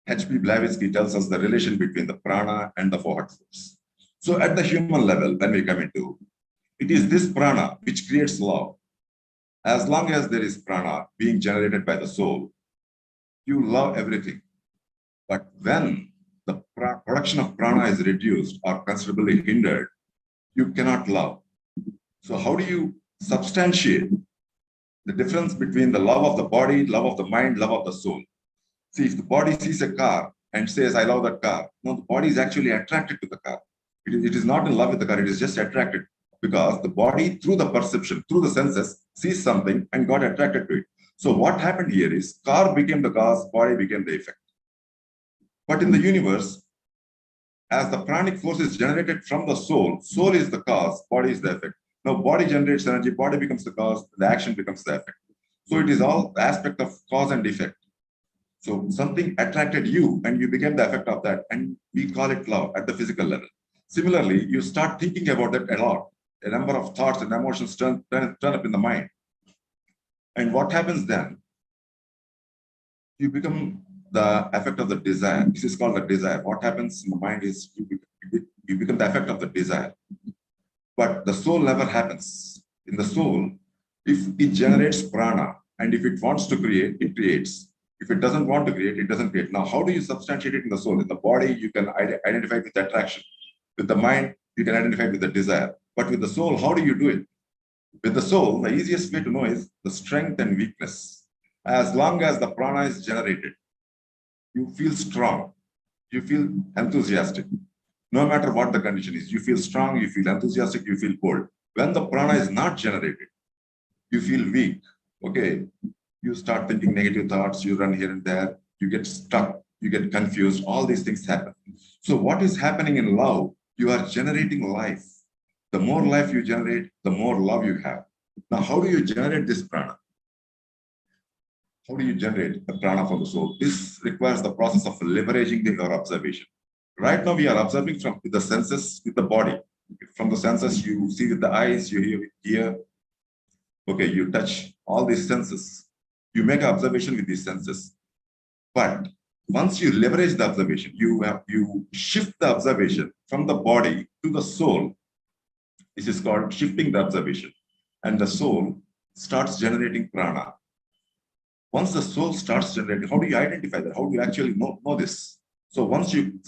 H.P. Blavatsky tells us the relation between the prana and the poetic force. So at the human level, when we come into, it is this prana which creates love. As long as there is prana being generated by the soul, you love everything. But when the production of prana is reduced or considerably hindered, you cannot love. So how do you substantiate the difference between the love of the body, love of the mind, love of the soul? See, if the body sees a car and says, I love that car, no, the body is actually attracted to the car. It is not in love with the car, it is just attracted because the body, through the perception, through the senses, sees something and got attracted to it. So what happened here is car became the cause, body became the effect. But in the universe, as the pranic force is generated from the soul, soul is the cause, body is the effect. Now body generates energy, body becomes the cause, the action becomes the effect. So it is all the aspect of cause and effect. So something attracted you and you became the effect of that, and we call it love at the physical level. Similarly, you start thinking about that a lot. A number of thoughts and emotions turn up in the mind. And what happens then? You become the effect of the desire. This is called the desire. What happens in the mind is you become the effect of the desire. But the soul never happens. In the soul, if it generates prana, and if it wants to create, it creates. If it doesn't want to create, it doesn't create. Now, how do you substantiate it in the soul? In the body, you can identify with attraction. With the mind, you can identify with the desire. But with the soul, how do you do it? With the soul, the easiest way to know is the strength and weakness. As long as the prana is generated, you feel strong, you feel enthusiastic. No matter what the condition is, you feel strong, you feel enthusiastic, you feel cold. When the prana is not generated, you feel weak. Okay, you start thinking negative thoughts, you run here and there, you get stuck, you get confused, all these things happen. So what is happening in love? You are generating life. The more life you generate, the more love you have. Now, how do you generate this prana? How do you generate the prana from the soul? This requires the process of leveraging your observation. Right now, we are observing from the senses with the body. From the senses, you see with the eyes, you hear with ear. Okay, you touch all these senses. You make an observation with these senses. But once you leverage the observation, you shift the observation from the body to the soul. This is called shifting the observation. And the soul starts generating prana. Once the soul starts generating, how do you identify that? How do you actually know this? So once you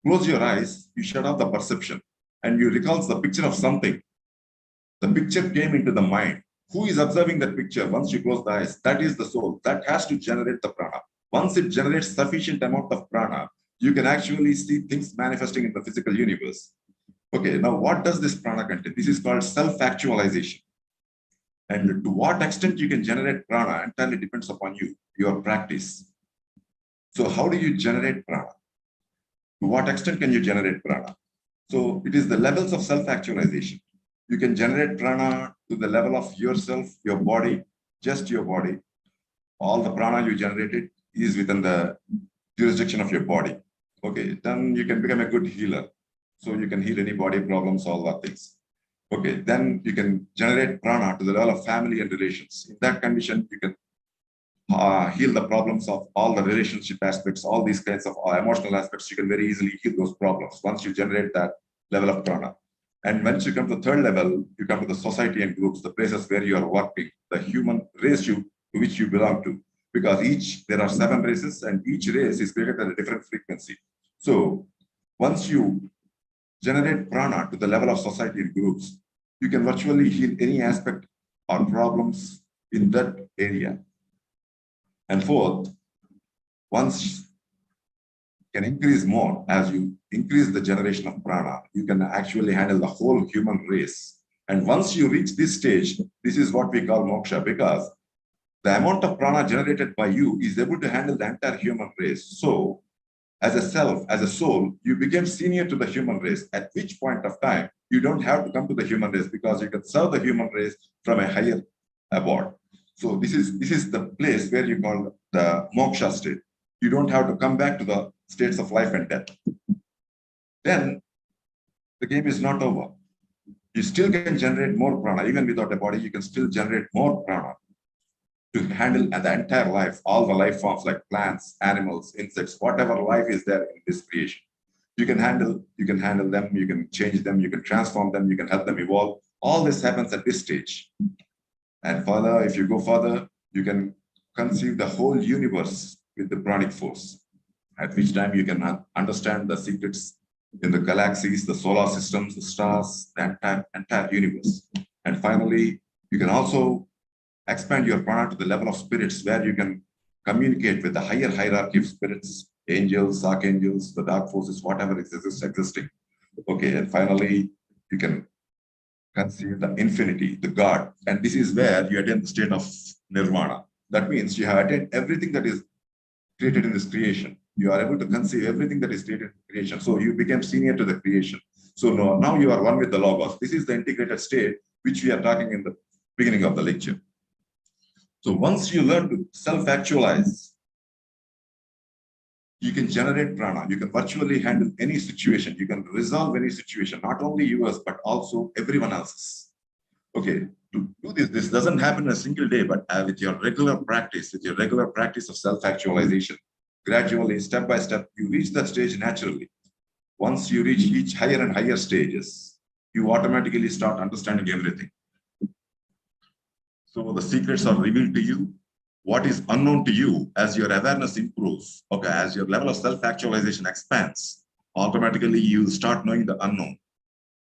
close your eyes, you shut off the perception and you recall the picture of something. The picture came into the mind. Who is observing that picture? Once you close the eyes, that is the soul. That has to generate the prana. Once it generates sufficient amount of prana, you can actually see things manifesting in the physical universe. Okay, now what does this prana contain? This is called self-actualization. And to what extent you can generate prana entirely depends upon you, your practice. So how do you generate prana? To what extent can you generate prana? So it is the levels of self-actualization. You can generate prana to the level of yourself, your body, just your body. All the prana you generated is within the jurisdiction of your body. Okay, then you can become a good healer. So you can heal any body problems, all that things. Okay, then you can generate prana to the level of family and relations. In that condition, heal the problems of all the relationship aspects, all these kinds of emotional aspects. You can very easily heal those problems once you generate that level of prana. And once you come to the third level, you come to the society and groups, the places where you are working, the human race to which you belong to. Because there are 7 races and each race is created at a different frequency. So once you generate prana to the level of society and groups, you can virtually heal any aspect or problems in that area. And fourth, once you can increase more, as you increase the generation of prana, you can actually handle the whole human race. And once you reach this stage, this is what we call moksha, because the amount of prana generated by you is able to handle the entire human race. So as a self, as a soul, you became senior to the human race, at which point of time you don't have to come to the human race because you can serve the human race from a higher abode. So this is the place where you call the moksha state. You don't have to come back to the states of life and death. Then the game is not over. You still can generate more prana. Even without a body, you can still generate more prana to handle the entire life, all the life forms like plants, animals, insects, whatever life is there in this creation. You can handle them, you can change them, you can transform them, you can help them evolve. All this happens at this stage. And further, if you go further, you can conceive the whole universe with the pranic force, at which time you can understand the secrets in the galaxies, the solar systems, the stars, the entire universe. And finally, you can also expand your prana to the level of spirits where you can communicate with the higher hierarchy of spirits, angels, archangels, the dark forces, whatever is existing. Okay, and finally, you can conceive the infinity, the God. And this is where you attain the state of nirvana. That means you have attained everything that is created in this creation. You are able to conceive everything that is created in creation. So you became senior to the creation. So now you are one with the Logos. This is the integrated state which we are talking in the beginning of the lecture. So once you learn to self-actualize, you can generate prana. You can virtually handle any situation. You can resolve any situation, not only yours, but also everyone else's. Okay, to do this doesn't happen in a single day, but with your regular practice of self-actualization, gradually, step by step, you reach that stage naturally. Once you reach each higher and higher stages, you automatically start understanding everything. So the secrets are revealed to you. What is unknown to you, as your awareness improves, okay, as your level of self-actualization expands, automatically you start knowing the unknown.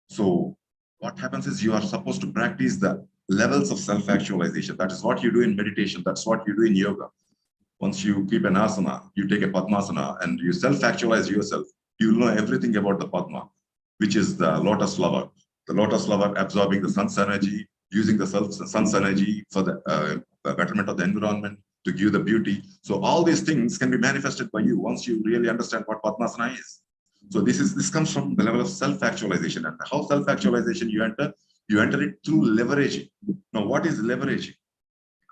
So what happens is you are supposed to practice the levels of self-actualization. That is what you do in meditation. That's what you do in yoga. Once you keep an asana, you take a Padmasana and you self-actualize yourself, you'll know everything about the Padma, which is the lotus flower. The lotus flower absorbing the sun's energy, using the sun's energy for the betterment of the environment, to give the beauty. So all these things can be manifested by you once you really understand what Padmasana is. So this comes from the level of self-actualization. And how self-actualization you enter it through leveraging. Now, what is leveraging?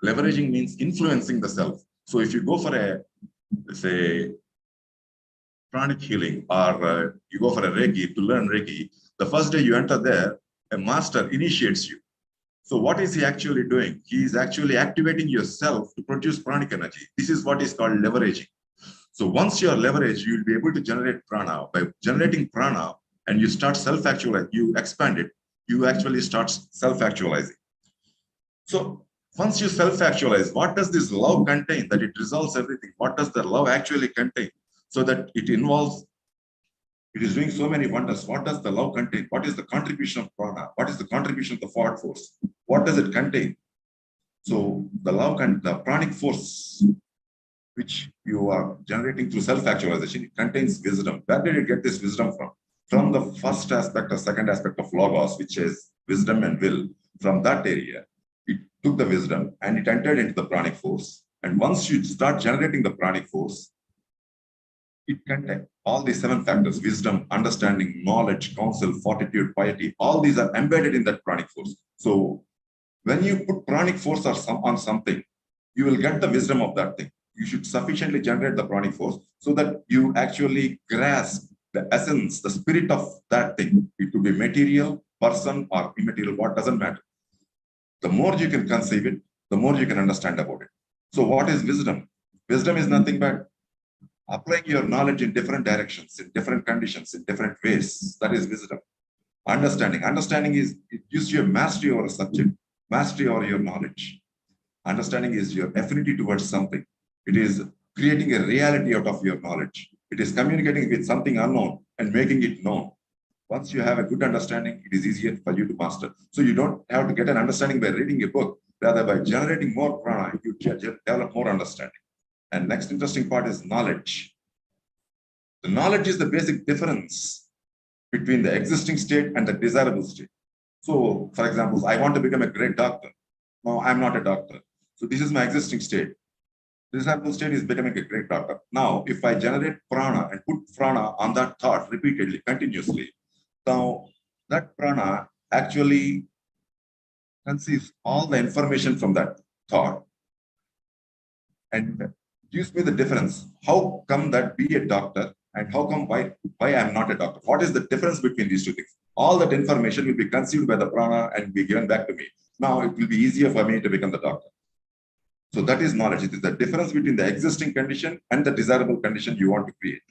Leveraging means influencing the self. So if you go for let's say, pranic healing, or you go for a Reiki to learn Reiki, the first day you enter there, a master initiates you. So what is he actually doing? He is actually activating yourself to produce pranic energy. This is what is called leveraging. So once you are leveraged, you will be able to generate prana. By generating prana, and you start self-actualizing, you expand it, you actually start self-actualizing. So once you self-actualize, what does this love contain? That it resolves everything. What does the love actually contain? So that it involves, it is doing so many wonders. What does the love contain? What is the contribution of prana? What is the contribution of the forward force? What does it contain? So the love and the pranic force, which you are generating through self-actualization, it contains wisdom. Where did it get this wisdom from? From the first aspect or second aspect of logos, which is wisdom and will. From that area, it took the wisdom and it entered into the pranic force. And once you start generating the pranic force, it contains all these 7 factors: wisdom, understanding, knowledge, counsel, fortitude, piety. All these are embedded in that pranic force. So when you put pranic force on something, you will get the wisdom of that thing. You should sufficiently generate the pranic force so that you actually grasp the essence, the spirit of that thing. It could be material, person, or immaterial, what doesn't matter. The more you can conceive it, the more you can understand about it. So what is wisdom? Wisdom is nothing but applying your knowledge in different directions, in different conditions, in different ways. That is wisdom. Understanding. Understanding is, it gives you a mastery over a subject, mastery over your knowledge. Understanding is your affinity towards something. It is creating a reality out of your knowledge. It is communicating with something unknown and making it known. Once you have a good understanding, it is easier for you to master. So you don't have to get an understanding by reading a book. Rather, by generating more prana, you develop more understanding. And next interesting part is knowledge. The knowledge is the basic difference between the existing state and the desirable state. So, for example, I want to become a great doctor. No, I'm not a doctor. So this is my existing state. Desirable state is becoming a great doctor. Now, if I generate prana and put prana on that thought repeatedly, continuously, now that prana actually conceives all the information from that thought and gives me the difference. How come that be a doctor and how come why I'm not a doctor? What is the difference between these two things? All that information will be conceived by the prana and be given back to me. Now it will be easier for me to become the doctor. So that is knowledge. It is the difference between the existing condition and the desirable condition you want to create.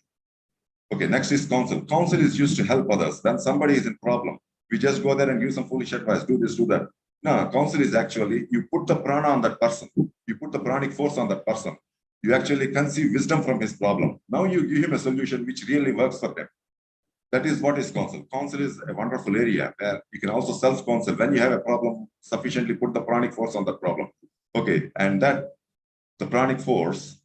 Okay, next is counsel. Counsel is used to help others. When somebody is in problem, we just go there and give some foolish advice, do this, do that. No, counsel is actually, you put the prana on that person. You put the pranic force on that person. You actually conceive wisdom from his problem. Now you give him a solution which really works for them. That is what is counsel. Counsel is a wonderful area where you can also self-counsel. When you have a problem, sufficiently put the pranic force on that problem. Okay, and that the pranic force,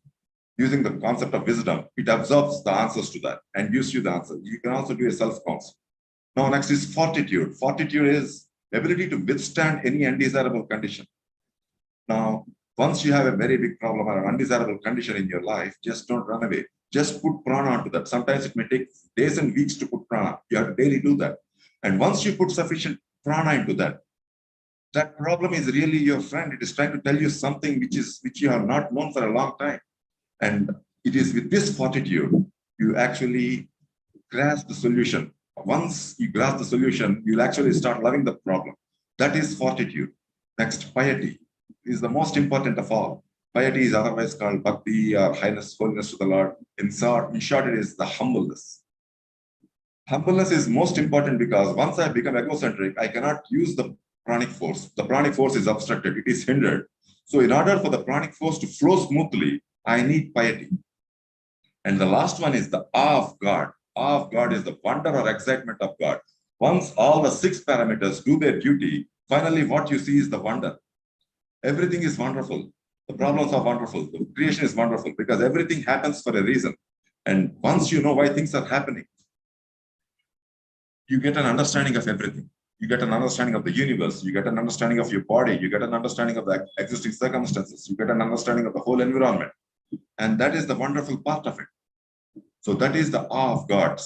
using the concept of wisdom, it absorbs the answers to that and gives you the answer. You can also do a self-counsel. Now, next is fortitude. Fortitude is ability to withstand any undesirable condition. Now, once you have a very big problem or an undesirable condition in your life, just don't run away. Just put prana onto that. Sometimes it may take days and weeks to put prana. You have to daily do that. And once you put sufficient prana into that, that problem is really your friend. It is trying to tell you something which you have not known for a long time. And it is with this fortitude, you actually grasp the solution. Once you grasp the solution, you'll actually start loving the problem. That is fortitude. Next, piety is the most important of all. Piety is otherwise called bhakti or holiness to the Lord. In short, it is the humbleness. Humbleness is most important because once I become egocentric, I cannot use the pranic force. The pranic force is obstructed, it is hindered. So in order for the pranic force to flow smoothly, I need piety. And the last one is the awe of God. Awe of God is the wonder or excitement of God. Once all the 6 parameters do their duty, finally what you see is the wonder. Everything is wonderful. The problems are wonderful. The creation is wonderful because everything happens for a reason. And once you know why things are happening, you get an understanding of everything. You get an understanding of the universe. You get an understanding of your body. You get an understanding of the existing circumstances. You get an understanding of the whole environment. And that is the wonderful part of it. So that is the awe of God.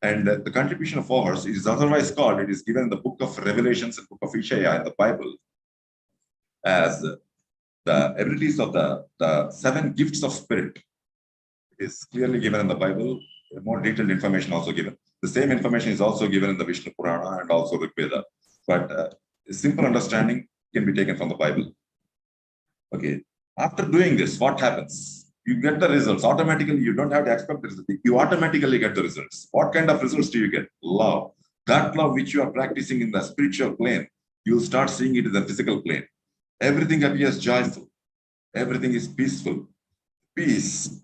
And the contribution of ours is otherwise called, it is given in the book of Revelations and book of Isaiah in the Bible as the abilities of the 7 gifts of spirit. It is clearly given in the Bible. More detailed information also given. The same information is also given in the Vishnu Purana and also Rig Veda. But simple understanding can be taken from the Bible. Okay. After doing this, what happens? You get the results. Automatically, you don't have to expect the results. You automatically get the results. What kind of results do you get? Love. That love which you are practicing in the spiritual plane, you'll start seeing it in the physical plane. Everything appears joyful. Everything is peaceful. Peace.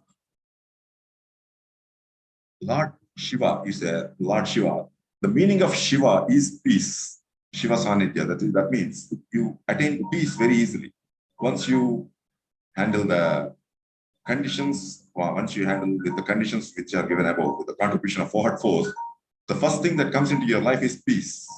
Lord Shiva is a Lord Shiva. The meaning of Shiva is peace. Shiva Sanitya. That means you attain peace very easily. Once you handle the conditions, once you handle with the conditions which are given above, with the contribution of forward force, the first thing that comes into your life is peace.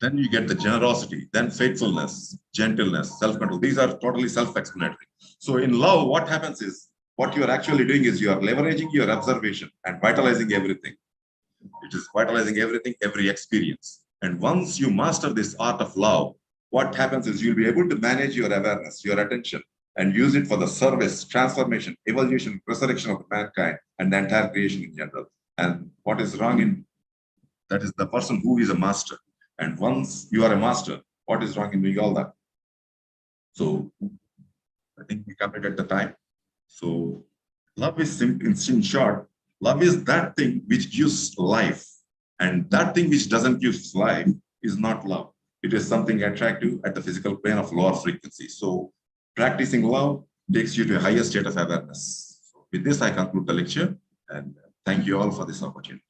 Then you get the generosity, then faithfulness, gentleness, self-control. These are totally self-explanatory. So in love, what happens is, what you are actually doing is you are leveraging your observation and vitalizing everything. It is vitalizing everything, every experience. And once you master this art of love, what happens is you'll be able to manage your awareness, your attention, and use it for the service, transformation, evolution, resurrection of mankind, and the entire creation in general. And what is wrong in that is the person who is a master. And once you are a master, what is wrong in doing all that? So I think we completed the time. So love is in short, love is that thing which gives life, and that thing which doesn't give life is not love. It is something attractive at the physical plane of lower frequency. So practicing love takes you to a higher state of awareness. So with this, I conclude the lecture, and thank you all for this opportunity.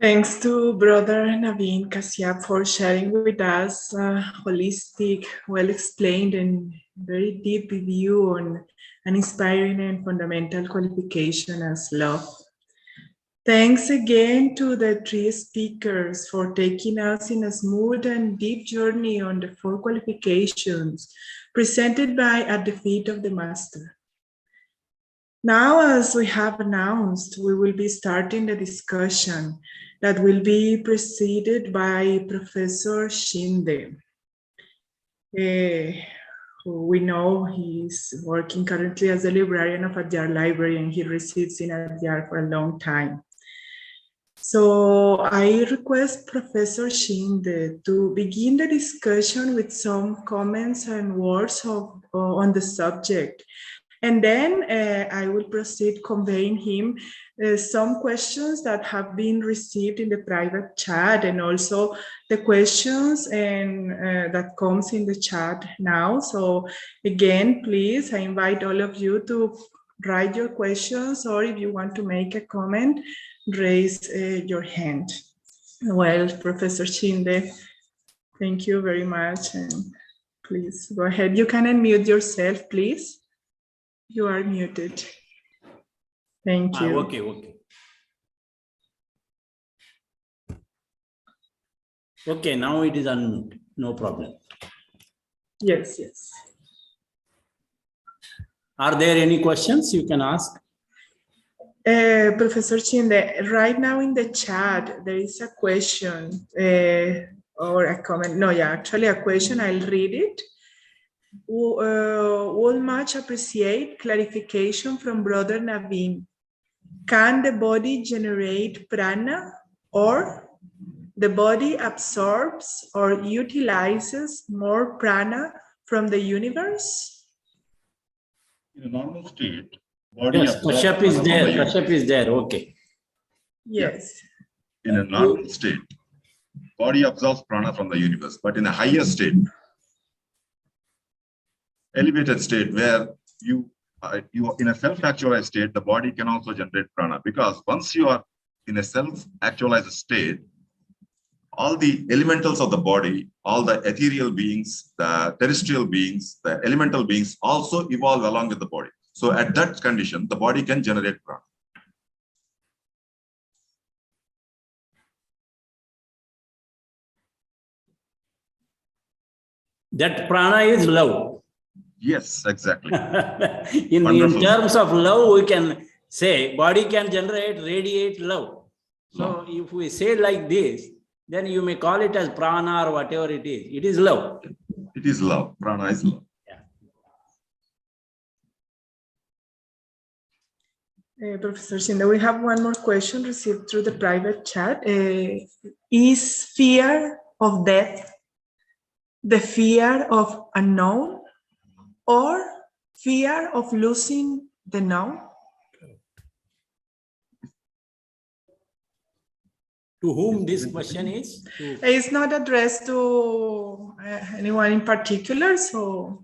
Thanks to Brother Naveen Kasyap for sharing with us a holistic, well-explained and very deep view on an inspiring and fundamental qualification as love. Thanks again to the three speakers for taking us in a smooth and deep journey on the 4 qualifications presented by At the Feet of the Master. Now, as we have announced, we will be starting the discussion that will be preceded by Professor Sindhe, who we know he's working currently as a librarian of Adyar Library, and he resides in Adyar for a long time. So I request Professor Sindhe to begin the discussion with some comments and words on the subject. And then I will proceed conveying him some questions that have been received in the private chat, and also the questions that comes in the chat now. So again, please, I invite all of you to write your questions, or if you want to make a comment, raise your hand. Well, Professor Sindhe, thank you very much. And please go ahead. You can unmute yourself, please. You are muted. Thank you. Okay. Okay, now it is unmuted. No problem. Yes. Are there any questions you can ask? Professor Sindhe, right now in the chat, there is a question or a comment. No, yeah, actually a question. I'll read it. Would much appreciate clarification from Brother Naveen. Can the body generate prana, or the body absorbs or utilizes more prana from the universe? In a normal state, body Yes, Kasyap is there. Kasyap is there. Okay. Yes. In a normal state, body absorbs prana from the universe, but in a higher state, elevated state, where you in a self-actualized state, the body can also generate prana, because once you are in a self-actualized state, all the elementals of the body, all the ethereal beings, the terrestrial beings, the elemental beings also evolve along with the body. So at that condition, the body can generate prana. That prana is love. Yes, exactly. in terms of love, we can say body can radiate love. So if we say like this, then you may call it as prana or whatever it is. It is love. It is love. Prana is love. Professor Sindhe, we have one more question received through the private chat. Is fear of death the fear of unknown, or fear of losing the known? To whom this question is? It's not addressed to anyone in particular, so.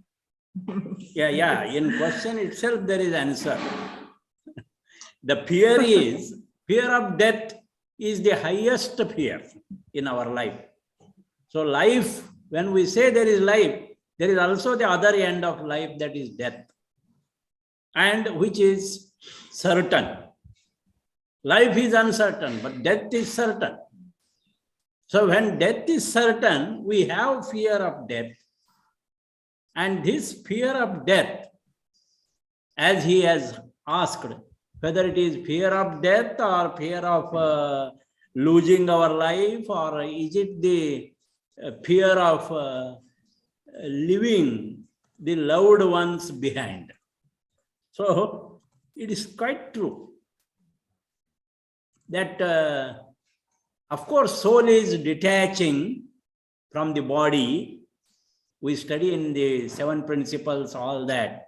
Yeah. In question itself, there is answer. The fear of death is the highest fear in our life. So life, when we say there is life, there is also the other end of life, that is death, and which is certain. Life is uncertain, but death is certain. So when death is certain, we have fear of death. And this fear of death, as he has asked, whether it is fear of death or fear of losing our life, or is it the fear of leaving the loved ones behind? So it is quite true that, of course, soul is detaching from the body. We study in the 7 principles, all that.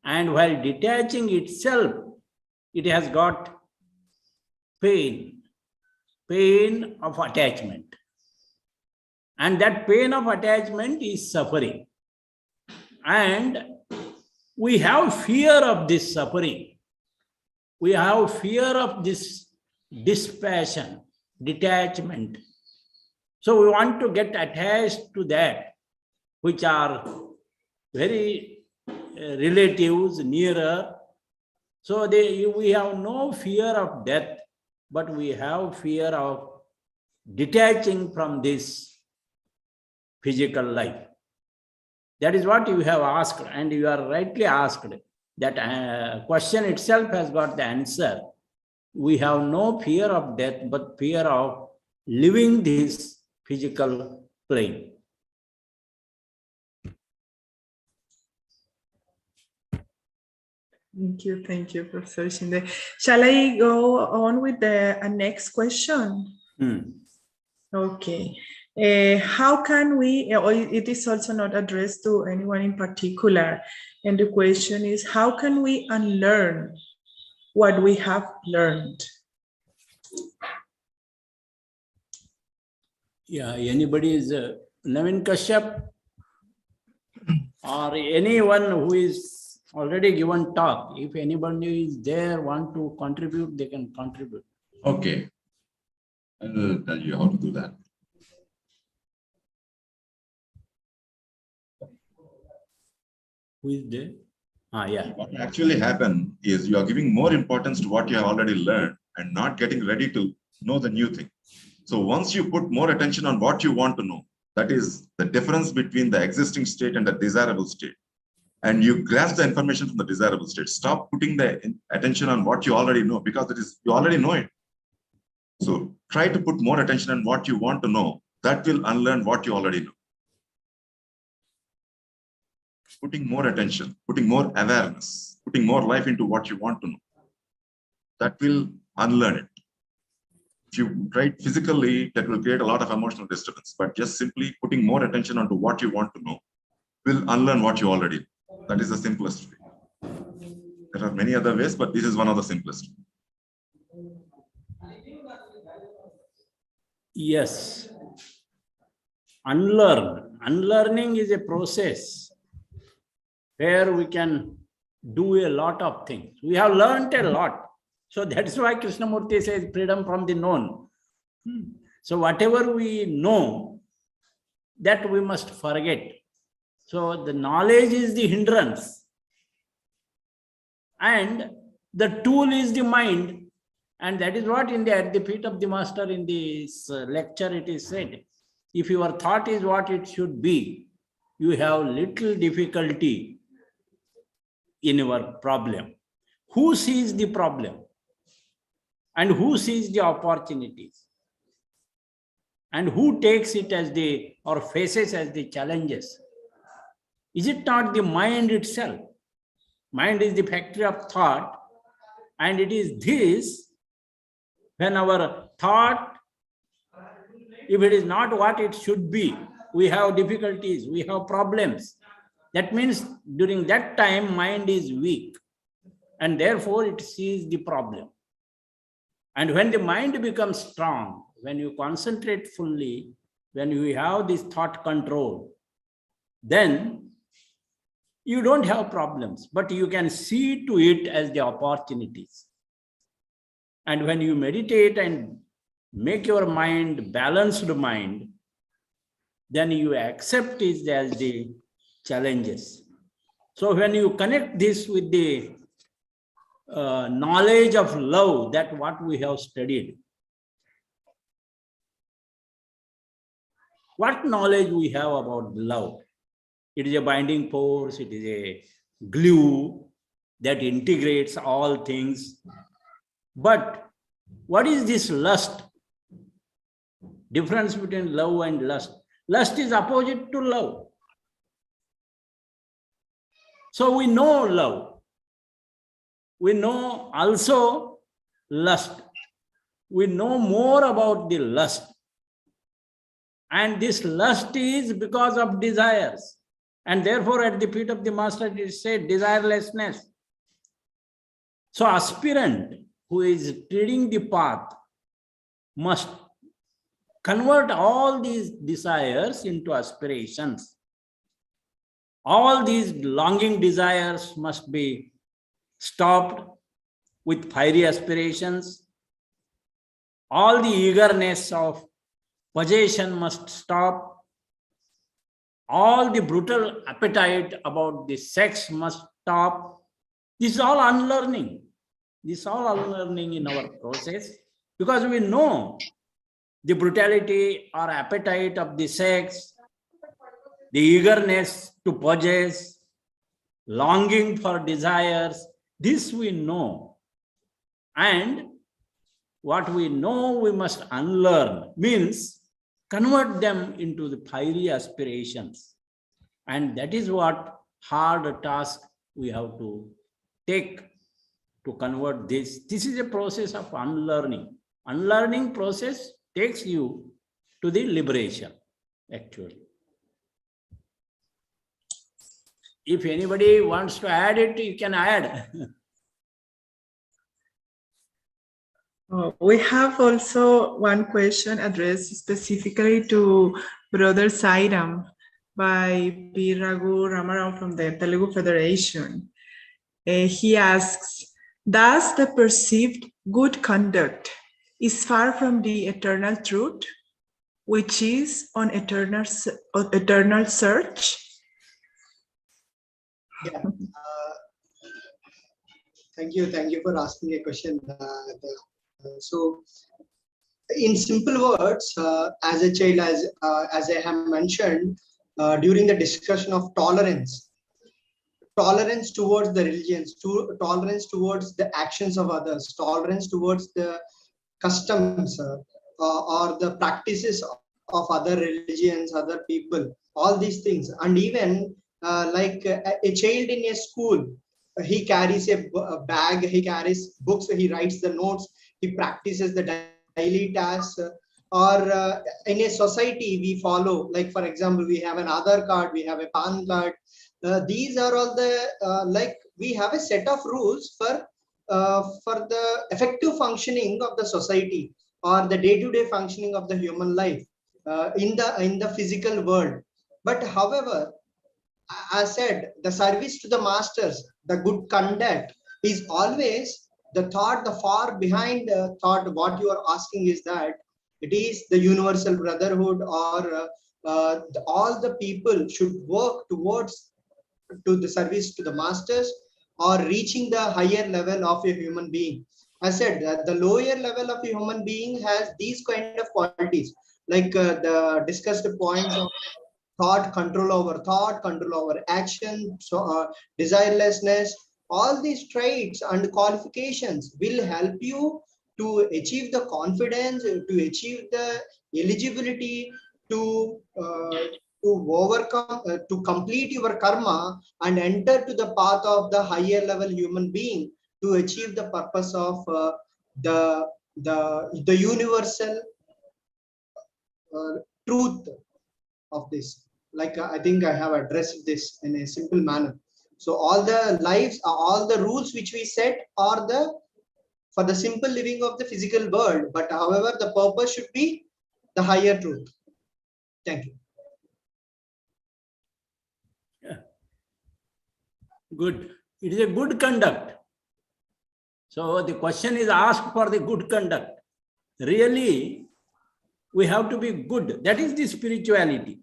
And while detaching itself, it has got pain of attachment. And that pain of attachment is suffering. And we have fear of this suffering. We have fear of this dispassion, detachment. So we want to get attached to that, which are very relatives, nearer. So we have no fear of death, but we have fear of detaching from this physical life. That is what you have asked, and you are rightly asked. That question itself has got the answer. We have no fear of death, but fear of living this physical plane. Thank you, Professor Sindhe. Shall I go on with the next question? Okay. How can we, or it is also not addressed to anyone in particular, and the question is, how can we unlearn what we have learned? Yeah, anybody is Naveen, Kasyap, or anyone who is already given talk. If anybody is there, want to contribute, they can contribute. Okay. I will tell you how to do that. Who is there? Yeah. What actually happen is you are giving more importance to what you have already learned and not getting ready to know the new thing. So once you put more attention on what you want to know, that is the difference between the existing state and the desirable state, and you grasp the information from the desirable state, stop putting the attention on what you already know, because it is, you already know it. So try to put more attention on what you want to know. That will unlearn what you already know. Putting more attention, putting more awareness, putting more life into what you want to know. That will unlearn it. If you try it physically, that will create a lot of emotional disturbance. But just simply putting more attention onto what you want to know will unlearn what you already know. That is the simplest way. There are many other ways, but this is one of the simplest. Yes. Unlearn. Unlearning is a process where we can do a lot of things. We have learned a lot. So that's why Krishnamurti says freedom from the known. So whatever we know, that we must forget. So the knowledge is the hindrance. And the tool is the mind. And that is what at the feet of the master in this lecture it is said. If your thought is what it should be, you have little difficulty in your problem. Who sees the problem? And who sees the opportunities? And who takes it as or faces as the challenges? Is it not the mind itself? Mind is the factory of thought, and it is this, when our thought, if it is not what it should be, we have difficulties, we have problems. That means during that time, mind is weak, and therefore it sees the problem. And when the mind becomes strong, when you concentrate fully, when you have this thought control, then you don't have problems, but you can see to it as the opportunities. And when you meditate and make your mind balanced mind, then you accept it as the challenges. So when you connect this with the knowledge of love, that what we have studied, what knowledge we have about love? It is a binding force, it is a glue that integrates all things. But what is this lust? Difference between love and lust. Lust is opposite to love. So we know love. We know also lust. We know more about the lust. And this lust is because of desires. And therefore, at the feet of the master, it is said desirelessness. So, aspirant who is treading the path must convert all these desires into aspirations. All these longing desires must be stopped with fiery aspirations. All the eagerness of possession must stop. All the brutal appetite about the sex must stop. This is all unlearning. This is all unlearning in our process, because we know the brutality or appetite of the sex, the eagerness to possess, longing for desires. This we know. And what we know we must unlearn, means convert them into the fiery aspirations. And that is what hard task we have to take to convert this. This is a process of unlearning. Unlearning process takes you to the liberation, actually. If anybody wants to add it, you can add. We have also one question addressed specifically to Brother Sairam by P. Raghu Ramarao from the Telugu Federation. He asks, does the perceived good conduct is far from the eternal truth, which is on eternal search? Yeah. Thank you for asking a question. So, in simple words, as a child, as I have mentioned during the discussion of tolerance towards the religions, tolerance towards the actions of others, tolerance towards the customs or the practices of other religions, other people, all these things. And even like a child in a school, he carries a bag, he carries books, he writes the notes, he practices the daily tasks. Or in a society we follow, like for example, we have an Aadhaar card, we have a PAN card. These are all the like we have a set of rules for the effective functioning of the society or the day-to-day functioning of the human life in the physical world. But however, as said, the service to the masters, the good conduct is always the thought, the far behind thought. What you are asking is that it is the universal brotherhood, or all the people should work towards to the service to the masters or reaching the higher level of a human being. I said that the lower level of a human being has these kind of qualities, like the discussed points of thought, control over action, so desirelessness. All these traits and qualifications will help you to achieve the confidence, to achieve the eligibility, to overcome, to complete your karma and enter to the path of the higher level human being, to achieve the purpose of the universal truth of this. Like I think I have addressed this in a simple manner. So all the lives, all the rules which we set are for the simple living of the physical world, but however the purpose should be the higher truth. Thank you. Yeah. Good. It is a good conduct. So the question is asked for the good conduct. Really, we have to be good. That is the spirituality.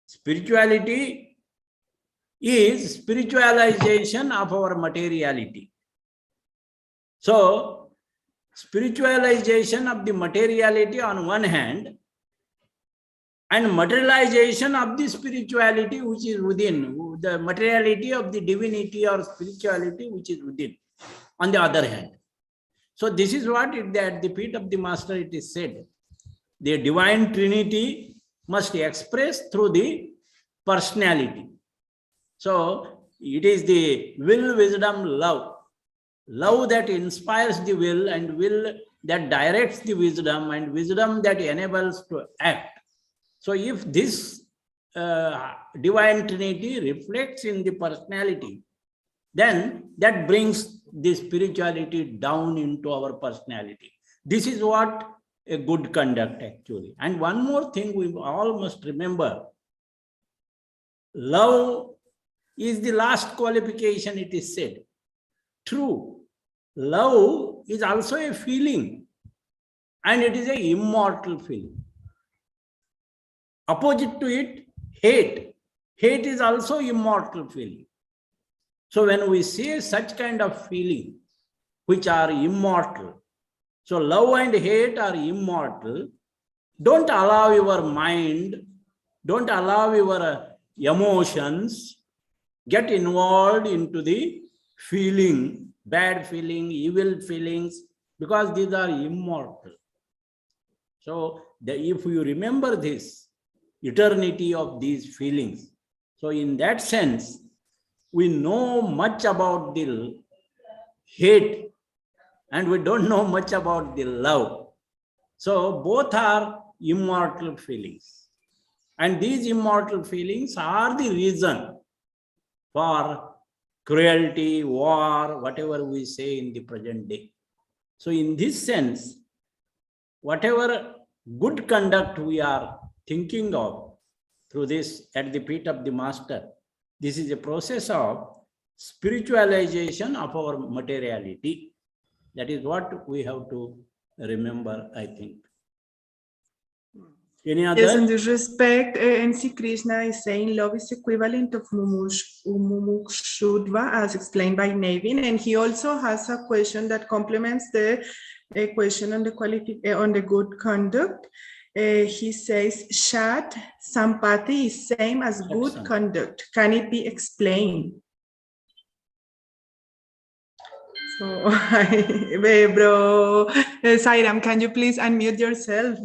Spirituality is spiritualization of our materiality. So, spiritualization of the materiality on one hand, and materialization of the spirituality which is within, the materiality of the divinity or spirituality which is within, on the other hand. So, this is what at the feet of the master it is said. The divine trinity must express through the personality. So, it is the will, wisdom, love. Love that inspires the will, and will that directs the wisdom, and wisdom that enables to act. So if this divine trinity reflects in the personality, then that brings the spirituality down into our personality. This is what a good conduct actually. And one more thing we all must remember, love is the last qualification, it is said. True, love is also a feeling, and it is an immortal feeling. Opposite to it, hate. Hate is also immortal feeling. So when we say such kind of feeling, which are immortal, so love and hate are immortal, don't allow your mind, don't allow your emotions get involved into the feeling, bad feeling, evil feelings, because these are immortal. So if you remember this eternity of these feelings, so in that sense, we know much about the hate and we don't know much about the love. So both are immortal feelings. And these immortal feelings are the reason for cruelty, war, whatever we say in the present day. So in this sense, whatever good conduct we are thinking of through this at the feet of the master, this is a process of spiritualization of our materiality. That is what we have to remember, I think. Any other? Yes, in this respect, N.C. Krishna is saying love is equivalent of mumukshudva, as explained by Naveen, and he also has a question that complements the question on the good conduct. He says, Shat Sampati is same as good conduct. Can it be explained? So, bro, Sairam, can you please unmute yourself?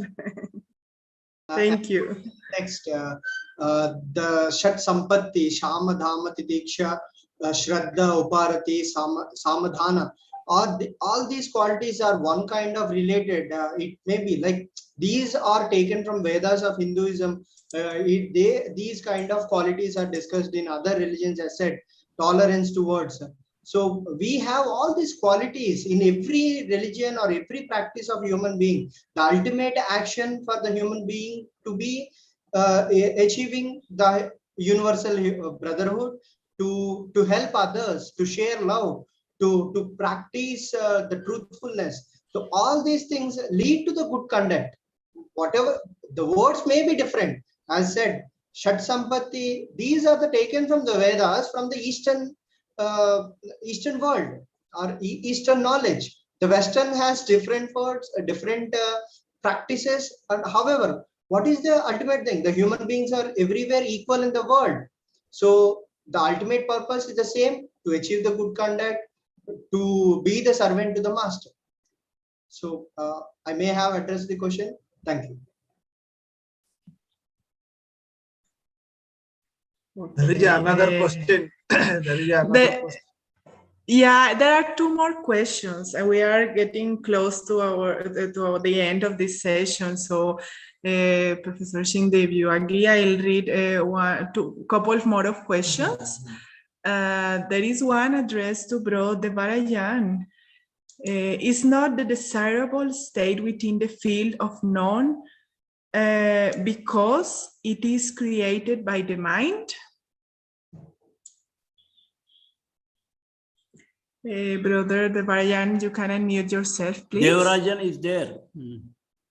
Thank you. Next, the Shat Sampatti, Shamadhamati Diksha, Shraddha, Uparati, Samadhana. All these qualities are one kind of related. It may be like these are taken from Vedas of Hinduism. These kind of qualities are discussed in other religions, as said, tolerance towards. So we have all these qualities in every religion or every practice of human being. The ultimate action for the human being to be achieving the universal brotherhood, to help others, to share love, to practice the truthfulness. So all these things lead to the good conduct. Whatever the words may be different, as said, Shat Sampatti, these are the taken from the Vedas, from the Eastern world or Eastern knowledge. The Western has different words, different practices. And however, what is the ultimate thing? The human beings are everywhere equal in the world. So the ultimate purpose is the same, to achieve the good conduct, to be the servant to the master. So I may have addressed the question. Thank you. There is another question. Yeah, there are two more questions, and we are getting close to the end of this session. So, Professor Sindhe, if you agree, I'll read a couple more of questions. There is one addressed to Bro Devarajan. Is not the desirable state within the field of known because it is created by the mind? Brother Devarajan, you can unmute yourself, please. Devarajan is there.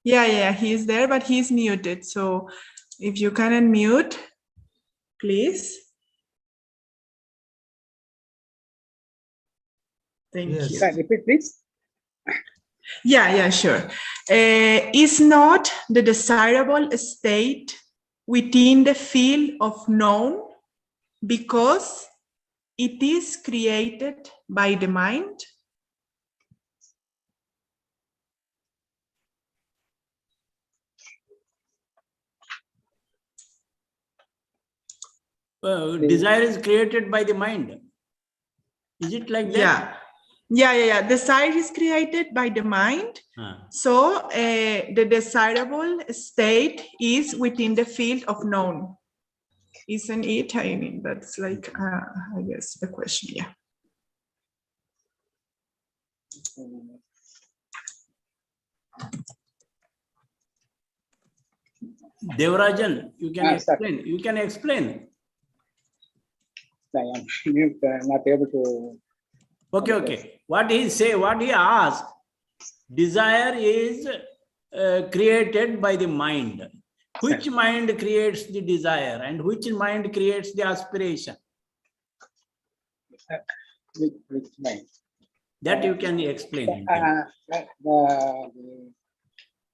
Yeah, he's there, but he's muted. So if you can unmute, please. Thank you. Can repeat, please? Yeah, sure. Is not the desirable state within the field of known because it is created by the mind? Desire is created by the mind. Is it like that? Yeah. Yeah. Desire is created by the mind. So the desirable state is within the field of known. Isn't it? I mean, that's like, I guess, the question, yeah. Devarajan, you can explain. You can explain. I am not able to. Okay. What he asked, desire is created by the mind. Which mind creates the desire and which mind creates the aspiration? Which mind? That you can explain. The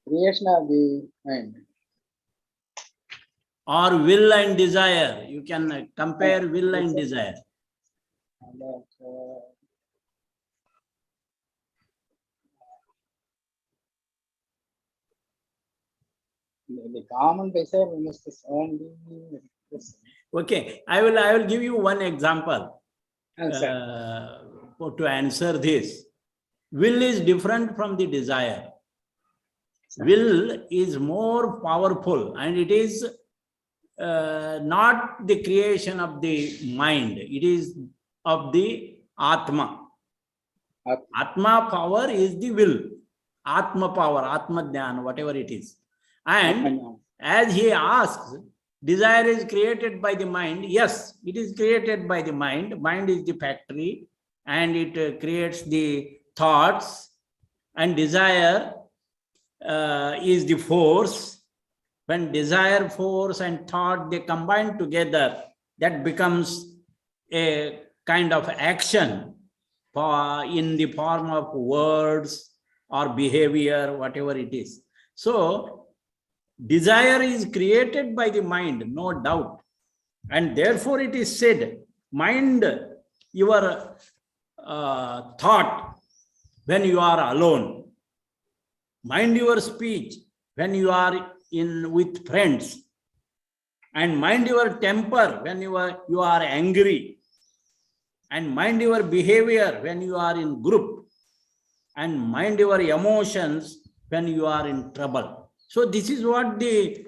creation of the mind. Or will and desire. You can compare will and desire. The common desire must only. Okay, I will give you one example to answer this. Will is different from the desire. Will is more powerful and it is not the creation of the mind. It is of the Atma. Atma power is the will. Atma power, Atma Dhyan, whatever it is. And as he asks, desire is created by the mind. Yes, it is created by the mind. Mind is the factory and it creates the thoughts, and desire is the force. When desire, force and thought, they combine together, that becomes a kind of action in the form of words or behavior, whatever it is. So desire is created by the mind, no doubt. And therefore it is said, mind your thought when you are alone. Mind your speech when you are with friends. And mind your temper when you are angry. And mind your behavior when you are in group. And mind your emotions when you are in trouble. So this is what the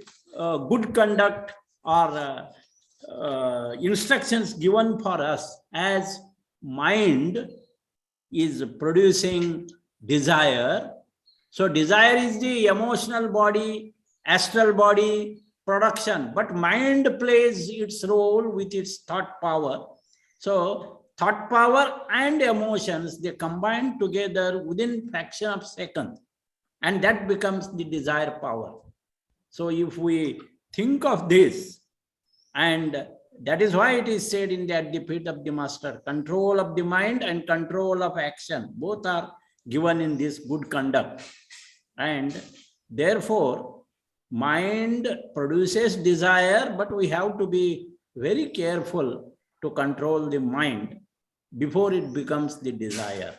good conduct or instructions given for us, as mind is producing desire. So desire is the emotional body, astral body production, but mind plays its role with its thought power. So thought power and emotions, they combine together within fraction of second, and that becomes the desire power. So if we think of this, and that is why it is said in the feet of the master, control of the mind and control of action, both are given in this good conduct. And therefore mind produces desire, but we have to be very careful to control the mind before it becomes the desire.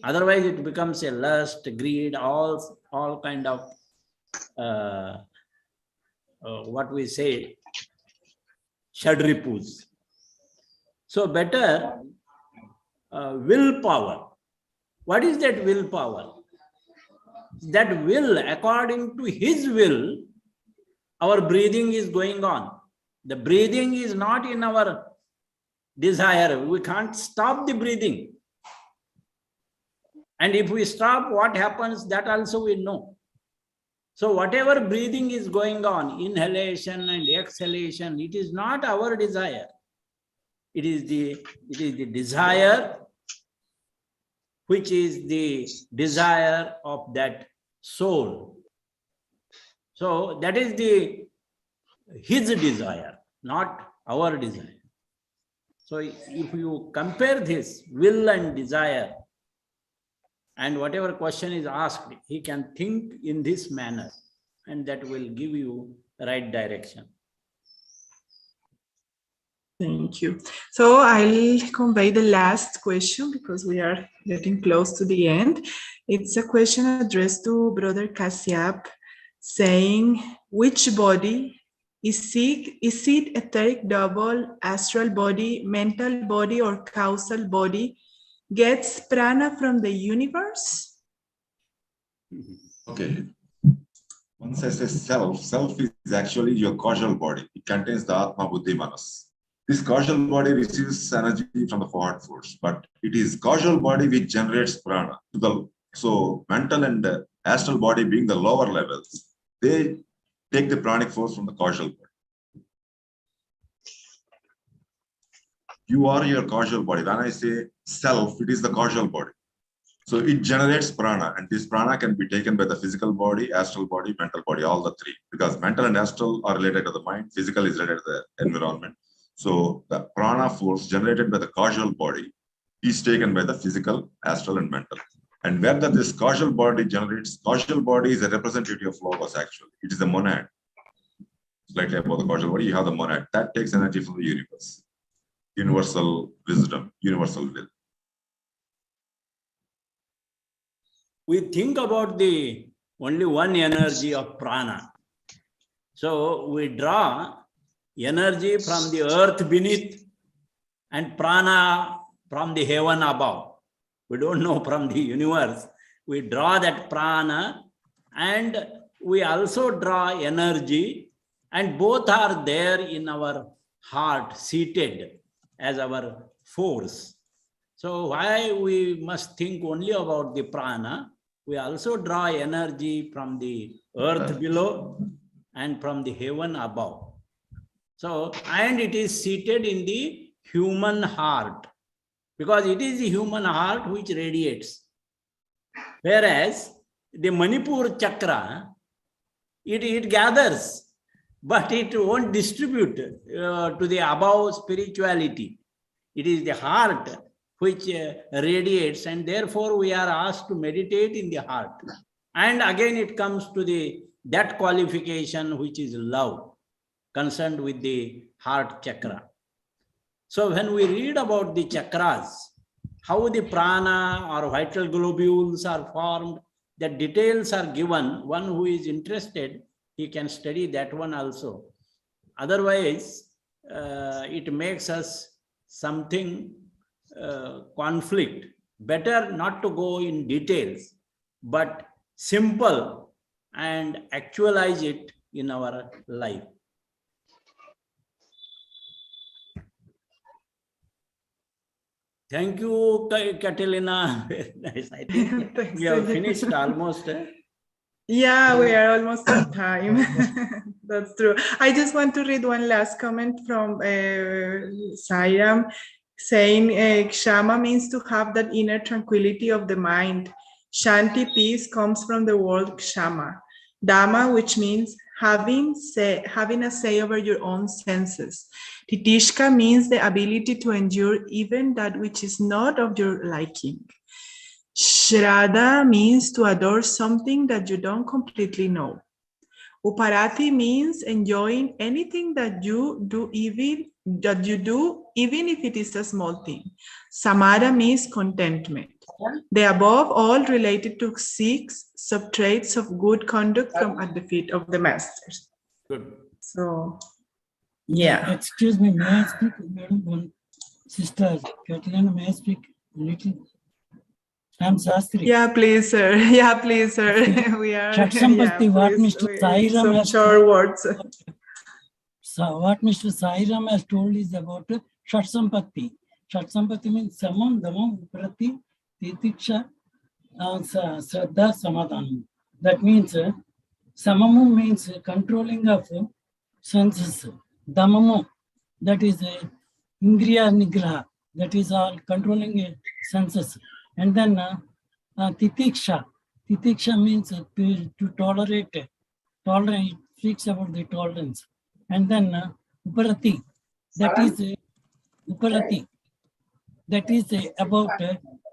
Otherwise it becomes a lust, greed, all kind of what we say, shadripus. So better willpower. What is that willpower? That will, according to his will, our breathing is going on. The breathing is not in our desire. We can't stop the breathing. And if we stop, what happens, that also we know. So whatever breathing is going on, inhalation and exhalation, it is not our desire. It is the desire, which is the desire of that soul. So that is his desire, not our desire. So if you compare this will and desire, and whatever question is asked, he can think in this manner, and that will give you the right direction. Thank you. So I'll convey the last question because we are getting close to the end. It's a question addressed to Brother Kasyap, saying, which body is it etheric double, astral body, mental body, or causal body gets prana from the universe? Okay. Once I say self, self is actually your causal body. It contains the Atma, Buddhi, Manas. This causal body receives energy from the forward force, but it is causal body which generates prana. So mental and astral body being the lower levels, they take the pranic force from the causal body. You are your causal body. When I say self, it is the causal body. So it generates prana, and this prana can be taken by the physical body, astral body, mental body, all the three. Because mental and astral are related to the mind, physical is related to the environment. So the prana force generated by the causal body is taken by the physical, astral, and mental. And whether this causal body generates, causal body is a representative of logos actually. It is the monad. Slightly above the causal body, you have the monad. That takes energy from the universe. Universal wisdom, universal will. We think about the only one energy of prana. So we draw energy from the earth beneath and prana from the heaven above. We don't know from the universe. We draw that prana and we also draw energy, and both are there in our heart, seated as our force. So why we must think only about the prana? We also draw energy from the earth below and from the heaven above. So, and it is seated in the human heart, because it is the human heart which radiates. Whereas the Manipur chakra, it gathers, but it won't distribute to the above spirituality. It is the heart which radiates, and therefore we are asked to meditate in the heart. And again it comes to that qualification which is love, concerned with the heart chakra. So when we read about the chakras, how the prana or vital globules are formed, the details are given. One who is interested, he can study that one also. Otherwise, it makes us something conflict. Better not to go in details, but simple and actualize it in our life. Thank you, Catalina. Very nice. I think we have finished almost. Yeah, we are almost on time. That's true. I just want to read one last comment from Sairam, saying Kshama means to have that inner tranquility of the mind. Shanti, peace, comes from the word Kshama. Dhamma, which means having a say over your own senses. Titishka means the ability to endure even that which is not of your liking. Shraddha means to adore something that you don't completely know. Uparati means enjoying anything that you do, even if it is a small thing. Samara means contentment. The above all related to 6 sub-traits of good conduct from at the feet of the masters. Good. So, yeah. Excuse me, may I speak, Madam? One sister, Catalina, may I speak a little? I'm Sastri. Yeah, please, sir. Yeah, please, sir. We are. Shatsampati, what Mr. Sairam some has short words. So what Mr. Sairam has told is about Shatsampati. Shatsampati means Samam, Damam, Uprati, Titiksha, Shraddha, Samadhanam. That means Samamu means controlling of senses. Damamu, that is Indriya Nigraha, that is all controlling senses. And then Titiksha. Titiksha means to tolerate. Tolerate, it speaks about the tolerance. And then Uparati, that is Uparati. That is about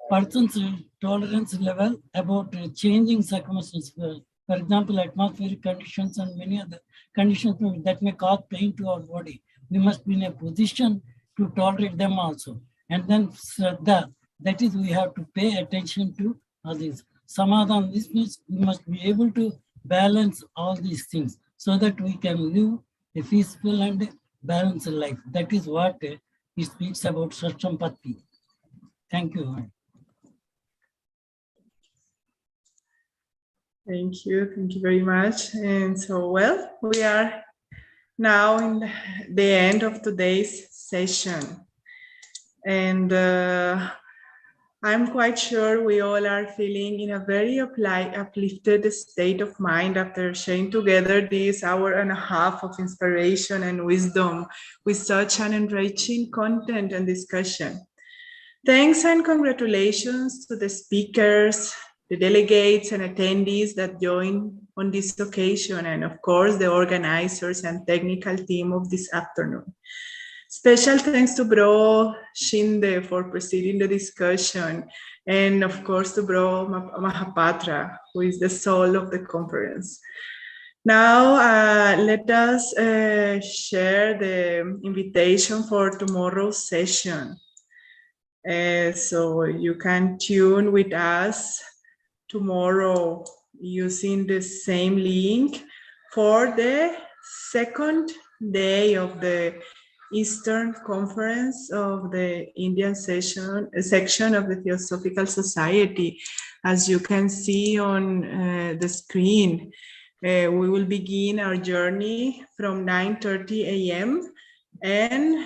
person's tolerance level, about changing circumstances. For example, atmospheric conditions and many other conditions that may cause pain to our body. We must be in a position to tolerate them also. And then Shraddha, that is, we have to pay attention to all these. Samadhan, this means we must be able to balance all these things so that we can live a peaceful and balanced life. That is what it speaks about Shatsampati. Thank you. Thank you very much. And so, well, we are now in the end of today's session. And I'm quite sure we all are feeling in a very uplifted state of mind after sharing together this hour and a half of inspiration and wisdom with such an enriching content and discussion. Thanks and congratulations to the speakers, the delegates and attendees that joined on this occasion, and of course the organizers and technical team of this afternoon. Special thanks to Bro Sindhe for preceding the discussion, and of course to Bro Mahapatra, who is the soul of the conference. Now, let us share the invitation for tomorrow's session. So you can tune with us tomorrow using the same link for the second day of the Eastern Conference of the Indian section of the Theosophical Society. As you can see on the screen, we will begin our journey from 9:30 a.m. And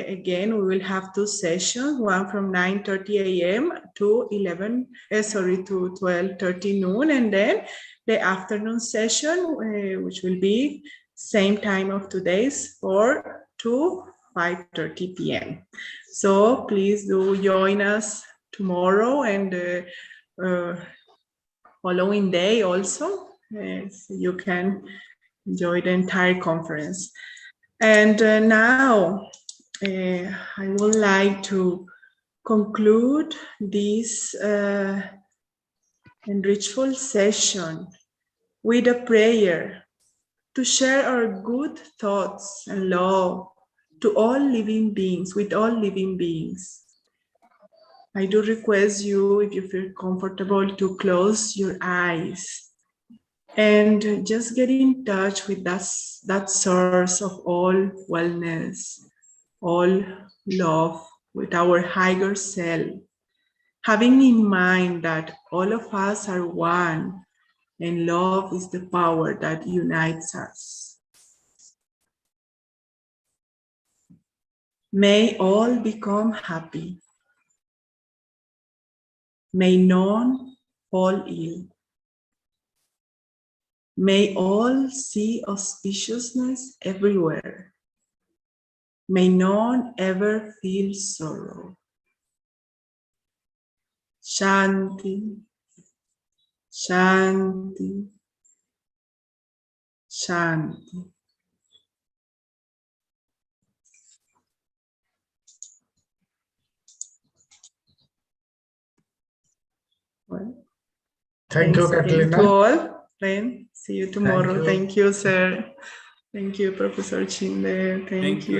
again, we will have two sessions, one from 9:30 a.m. to 12:30 noon, and then the afternoon session, which will be same time of today's 4 to 5:30 p.m. So please do join us tomorrow and following day also, so you can enjoy the entire conference. And now I would like to conclude this enrichful session with a prayer to share our good thoughts and love to all living beings, with all living beings. I do request you, if you feel comfortable, to close your eyes and just get in touch with that source of all wellness, all love, with our higher self, having in mind that all of us are one, and love is the power that unites us. May all become happy. May none fall ill. May all see auspiciousness everywhere. May none ever feel sorrow. Shanti, Shanti, Shanti. Well, Thank you, thanks again Catalina. to all. Then see you tomorrow. you. Thank you, sir. Thank you, Professor Sindhe. Thank you.